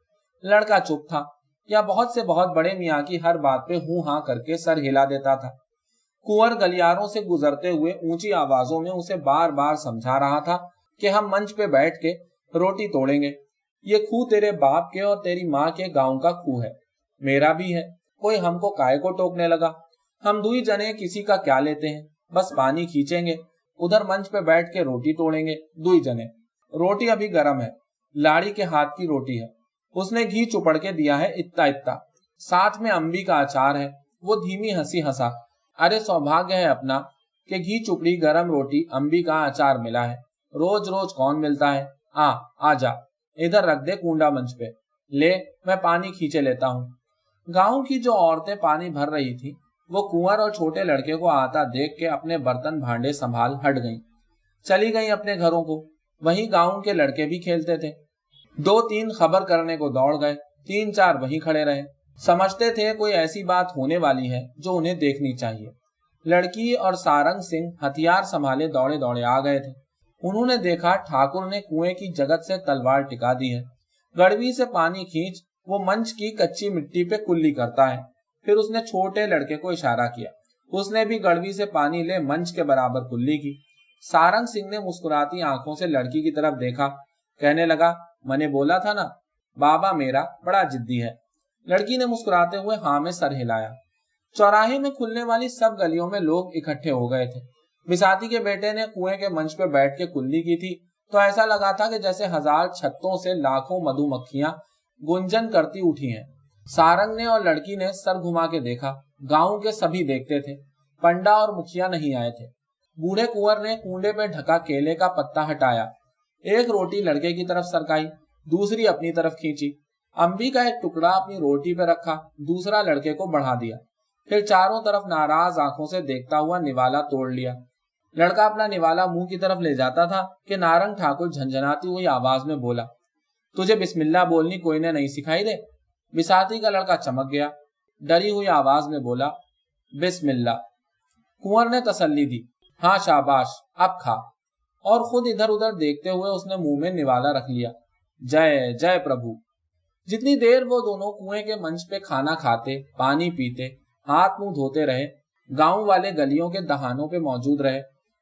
लड़का चुप था, या बहुत से बहुत बड़े मियाँ की हर बात पे हूं हां करके सर हिला देता था। कुंवर गलियारों से गुजरते हुए ऊंची आवाजों में उसे बार बार समझा रहा था कि हम मंच पे बैठ के रोटी तोड़ेंगे। ये खूह तेरे बाप के और तेरी माँ के गांव का खूह है, मेरा भी है, कोई हमको काहे को टोकने लगा? हम दुई जने किसी का क्या लेते हैं, बस पानी खींचेंगे, उधर मंच पे बैठ के रोटी तोड़ेंगे दुई जने। रोटी अभी गर्म है, लाड़ी के हाथ की रोटी है, उसने घी चुपड़ के दिया है इत्ता इत्ता, साथ में अम्बी का अचार है। वो धीमी हंसी हंसा, अरे सौभाग्य है अपना कि घी चुपड़ी गरम रोटी अम्बी का अचार मिला है, रोज रोज कौन मिलता है। आ जा, इधर रख दे कूंडा मंच पे, ले मैं पानी खींचे लेता हूँ। गांव की जो औरतें पानी भर रही थी वो कुंवर और छोटे लड़के को आता देख के अपने बर्तन भांडे संभाल हट गईं, चली गईं अपने घरों को। वहीं गांव के लड़के भी खेलते थे, दो तीन खबर करने को दौड़ गए, तीन चार वहीं खड़े रहे, समझते थे कोई ऐसी बात होने वाली है जो उन्हें देखनी चाहिए। लड़की और सारंग सिंह हथियार संभाले दौड़े दौड़े आ गए थे। उन्होंने देखा ठाकुर ने कुएं की जगत से तलवार टिका दी है, गड़वी से पानी खींच वो मंच की कच्ची मिट्टी पे कुल्ली करता है। फिर उसने छोटे लड़के को इशारा किया, उसने भी गड़वी से पानी ले मंच के बराबर कुल्ली की। सारंग सिंह ने मुस्कुराती आंखों से लड़की की तरफ देखा, कहने लगा, मैंने बोला था ना, बाबा मेरा बड़ा जिद्दी है। लड़की ने मुस्कुराते हुए हाँ में सर हिलाया। चौराहे में खुलने वाली सब गलियों में लोग इकट्ठे हो गए थे। बिसाती के बेटे ने कुएं के मंच पे बैठ के कुल्ली की थी तो ऐसा लगा था कि जैसे हजार छत्तों से लाखों मधुमक्खियां गुंजन करती उठी हैं। सारंग ने और लड़की ने सर घुमा के देखा, गांव के सभी देखते थे, पंडा और मुखिया नहीं आए थे। बूढ़े कुंवर ने कुंडे पे ढका केले का पत्ता हटाया, एक रोटी लड़के की तरफ सरकाई, दूसरी अपनी तरफ खींची, अम्बी का एक टुकड़ा अपनी रोटी पे रखा, दूसरा लड़के को बढ़ा दिया, फिर चारों तरफ नाराज आंखों से देखता हुआ निवाला तोड़ लिया। लड़का अपना निवाला मुंह की तरफ ले जाता था कि नारंग ठाकुर झंझनाती हुई आवाज में बोला, तुझे बिस्मिल्लाह बोलनी कोई ने नहीं सिखाई दे? बिसाती का लड़का चमक गया, डरी हुई आवाज में बोला, बिस्मिल्लाह। कुंवर ने तसल्ली दी, हाँ शाबाश, अब खा। और खुद इधर उधर देखते हुए उसने मुंह में निवाला रख लिया। जय जय प्रभु। जितनी देर वो दोनों कुएं के मंच पे खाना खाते, पानी पीते, हाथ मुंह धोते रहे, गांव वाले गलियों के दहानों पे मौजूद रहे।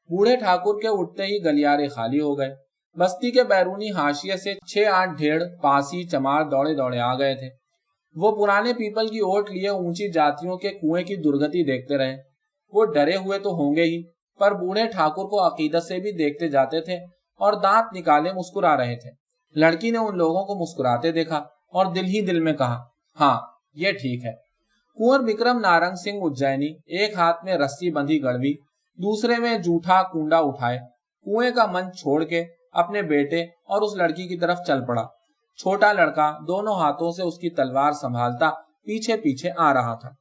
बूढ़े ठाकुर के उठते ही गलियारे खाली हो गए। बस्ती के बैरूनी हाशिए से 6-8 ढेड़ पासी चमार दौड़े दौड़े आ गए थे। वो पुराने पीपल की ओट लिए ऊंची जातियों के कुएं की दुर्गति देखते रहे। वो डरे हुए तो होंगे ही, पर बूढ़े ठाकुर को अकीदत से भी देखते जाते थे और दांत निकाले मुस्कुरा रहे थे। लड़की ने उन लोगों को मुस्कुराते देखा और दिल ही दिल में कहा, हाँ ये ठीक है। कुंवर विक्रम नारंग सिंह उज्जैनी एक हाथ में रस्सी बंधी गड़वी, दूसरे में जूठा कुंडा उठाए कुएं का मंच छोड़ के अपने बेटे और उस लड़की की तरफ चल पड़ा। छोटा लड़का दोनों हाथों से उसकी तलवार संभालता पीछे पीछे आ रहा था।